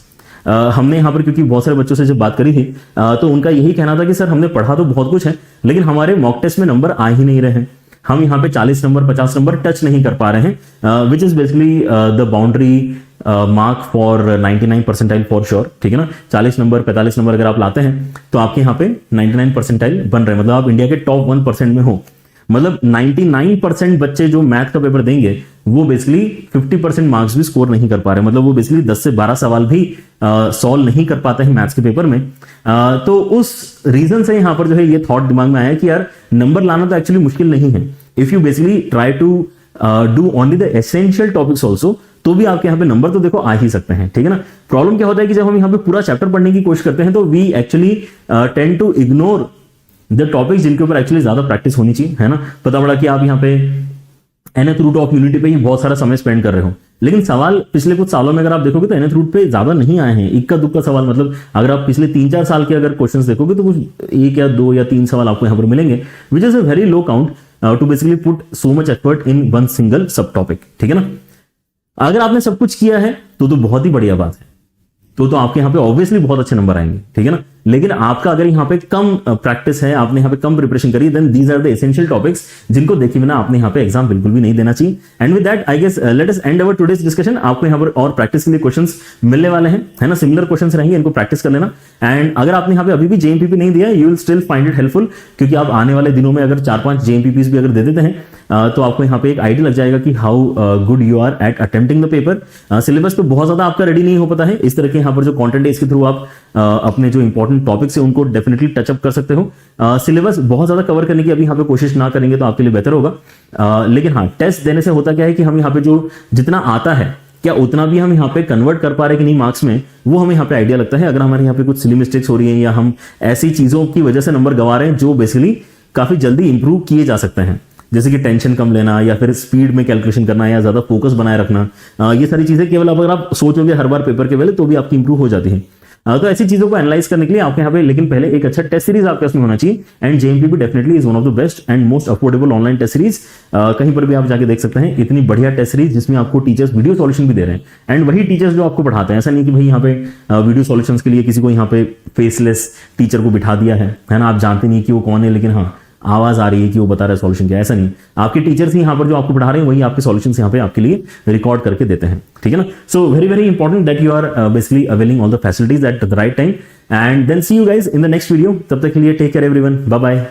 हमने यहाँ पर क्योंकि बहुत सारे बच्चों से जब बात करी थी तो उनका यही कहना था कि सर हमने पढ़ा तो बहुत कुछ है लेकिन हमारे मॉक टेस्ट में नंबर आ ही नहीं रहे हैं, हम यहाँ पे 40 नंबर 50 नंबर टच नहीं कर पा रहे हैं, which is basically the boundary mark for 99 percentile for sure, ठीक है ना। 40 नंबर 45 नंबर अगर आप लाते हैं तो आपके यहाँ पे 99 परसेंटाइल बन रहे हैं, मतलब आप इंडिया के टॉप 1% में हो। मतलब 99% बच्चे जो मैथ का पेपर देंगे वो बेसिकली 50% मार्क्स भी स्कोर नहीं कर पा रहे, मतलब वो बेसिकली 10 से 12 सवाल भी सॉल्व नहीं कर पाते हैं मैथ्स के पेपर में। तो उस रीजन से यहाँ पर जो है ये थॉट दिमाग में आया कि यार नंबर लाना तो एक्चुअली मुश्किल नहीं है, if you basically try to do only the essential topics also, तो भी आपके यहाँ पे नंबर तो देखो आ ही सकते हैं, ठीक है ना। प्रॉब्लम क्या होता है कि जब हम यहाँ पे पूरा चैप्टर पढ़ने की कोशिश करते हैं तो we actually tend to ignore the topics जिनके ऊपर एक्चुअली ज्यादा प्रैक्टिस होनी चाहिए, है ना। पता पड़ा कि आप यहाँ पे nth रूट ऑफ यूनिटी पे ही बहुत सारा समय स्पेंड कर रहे हो, लेकिन सवाल पिछले कुछ सालों में अगर आप देखोगे तो nth रूट पे ज्यादा नहीं आए हैं, इक्का दुक्का सवाल, मतलब अगर आप पिछले 3-4 साल के अगर क्वेश्चंस देखोगे तो कुछ 1 या 2 या 3 सवाल आपको यहाँ पर मिलेंगे, which is a very low count to basically put so much effort in one single subtopic, ठीक है ना। अगर आपने सब कुछ किया है तो बहुत ही बढ़िया बात है, तो आपके यहाँ पे ऑब्वियसली बहुत अच्छे नंबर आएंगे, ठीक है ना। लेकिन आपका अगर यहाँ पे कम प्रैक्टिस है, आपने यहाँ पे कम प्रिपरेशन करी, then these are the essential topics जिनको देखे बिना आपने यहाँ पे एग्जाम बिल्कुल भी नहीं देना चाहिए। And with that I guess let us end our today's discussion. आपको यहाँ पर और प्रैक्टिस के लिए क्वेश्चंस मिलने वाले हैं, है ना, सिमिलर क्वेश्चंस रहेंगे, इनको प्रैक्टिस कर लेना। एंड अगर आपने यहाँ पे अभी भी JMPP नहीं दिया, you will still find it helpful, क्योंकि आप आने वाले दिनों में अगर 4-5 JMPPs भी अगर दे देते हैं तो आपको यहाँ पे एक आइडिया लग जाएगा कि how good you are at attempting the paper. Syllabus तो बहुत ज्यादा आपका रेडी नहीं हो पाता है, इस तरह के यहाँ पर जो कंटेंट है इसके थ्रू आप अपने जो इंपॉर्टेंट टॉपिक्स है उनको डेफिनेटली टचअप कर सकते हो। सिलेबस बहुत ज्यादा कवर करने की अभी यहाँ पे कोशिश ना करेंगे तो आपके लिए बेहतर होगा। लेकिन हाँ, टेस्ट देने से होता क्या है कि हम यहाँ पे जो जितना आता है क्या उतना भी हम यहाँ पे कन्वर्ट कर पा रहे कि नहीं मार्क्स में, वो हमें यहाँ पे आइडिया लगता है। अगर हमारे यहाँ पे कुछ सिली मिस्टेक्स हो रही है या हम ऐसी चीजों की वजह से नंबर गंवा रहे हैं जो बेसिकली काफी जल्दी इंप्रूव किए जा सकते हैं, जैसे कि टेंशन कम लेना या फिर स्पीड में कैलकुलेशन करना या ज्यादा फोकस बनाए रखना, ये सारी चीजें केवल अगर आप सोचोगे हर बार पेपर के पहले तो भी आपकी इंप्रूव हो जाती है। तो ऐसी चीजों को एनालाइज करने के लिए आपके यहाँ पे लेकिन पहले एक अच्छा टेस्ट सीरीज आपके पास में होना चाहिए। And JMPP definitely is one of the best and most affordable online test series. कहीं पर भी आप जाके देख सकते हैं, इतनी बढ़िया टेस्ट सीरीज जिसमें आपको टीचर्स वीडियो सॉल्यूशन भी दे रहे हैं एंड वही टीचर्स जो आपको पढ़ाते हैं। ऐसा नहीं कि भाई यहाँ पे वीडियो सॉल्यूशन के लिए किसी को यहाँ पे फेसलेस टीचर को बिठा दिया है ना, आप जानते नहीं कि वो कौन है लेकिन हाँ आवाज आ रही है कि वो बता रहा है सॉल्यूशन क्या। ऐसा नहीं, आपके टीचर्स ही यहाँ पर जो आपको पढ़ा रहे हैं वही आपके सॉल्यूशंस यहाँ पे आपके लिए रिकॉर्ड करके देते हैं, ठीक है ना। So very very important that you are basically availing all the facilities at the right time and then see you guys in the next video. तब तक के लिए take care everyone, bye bye.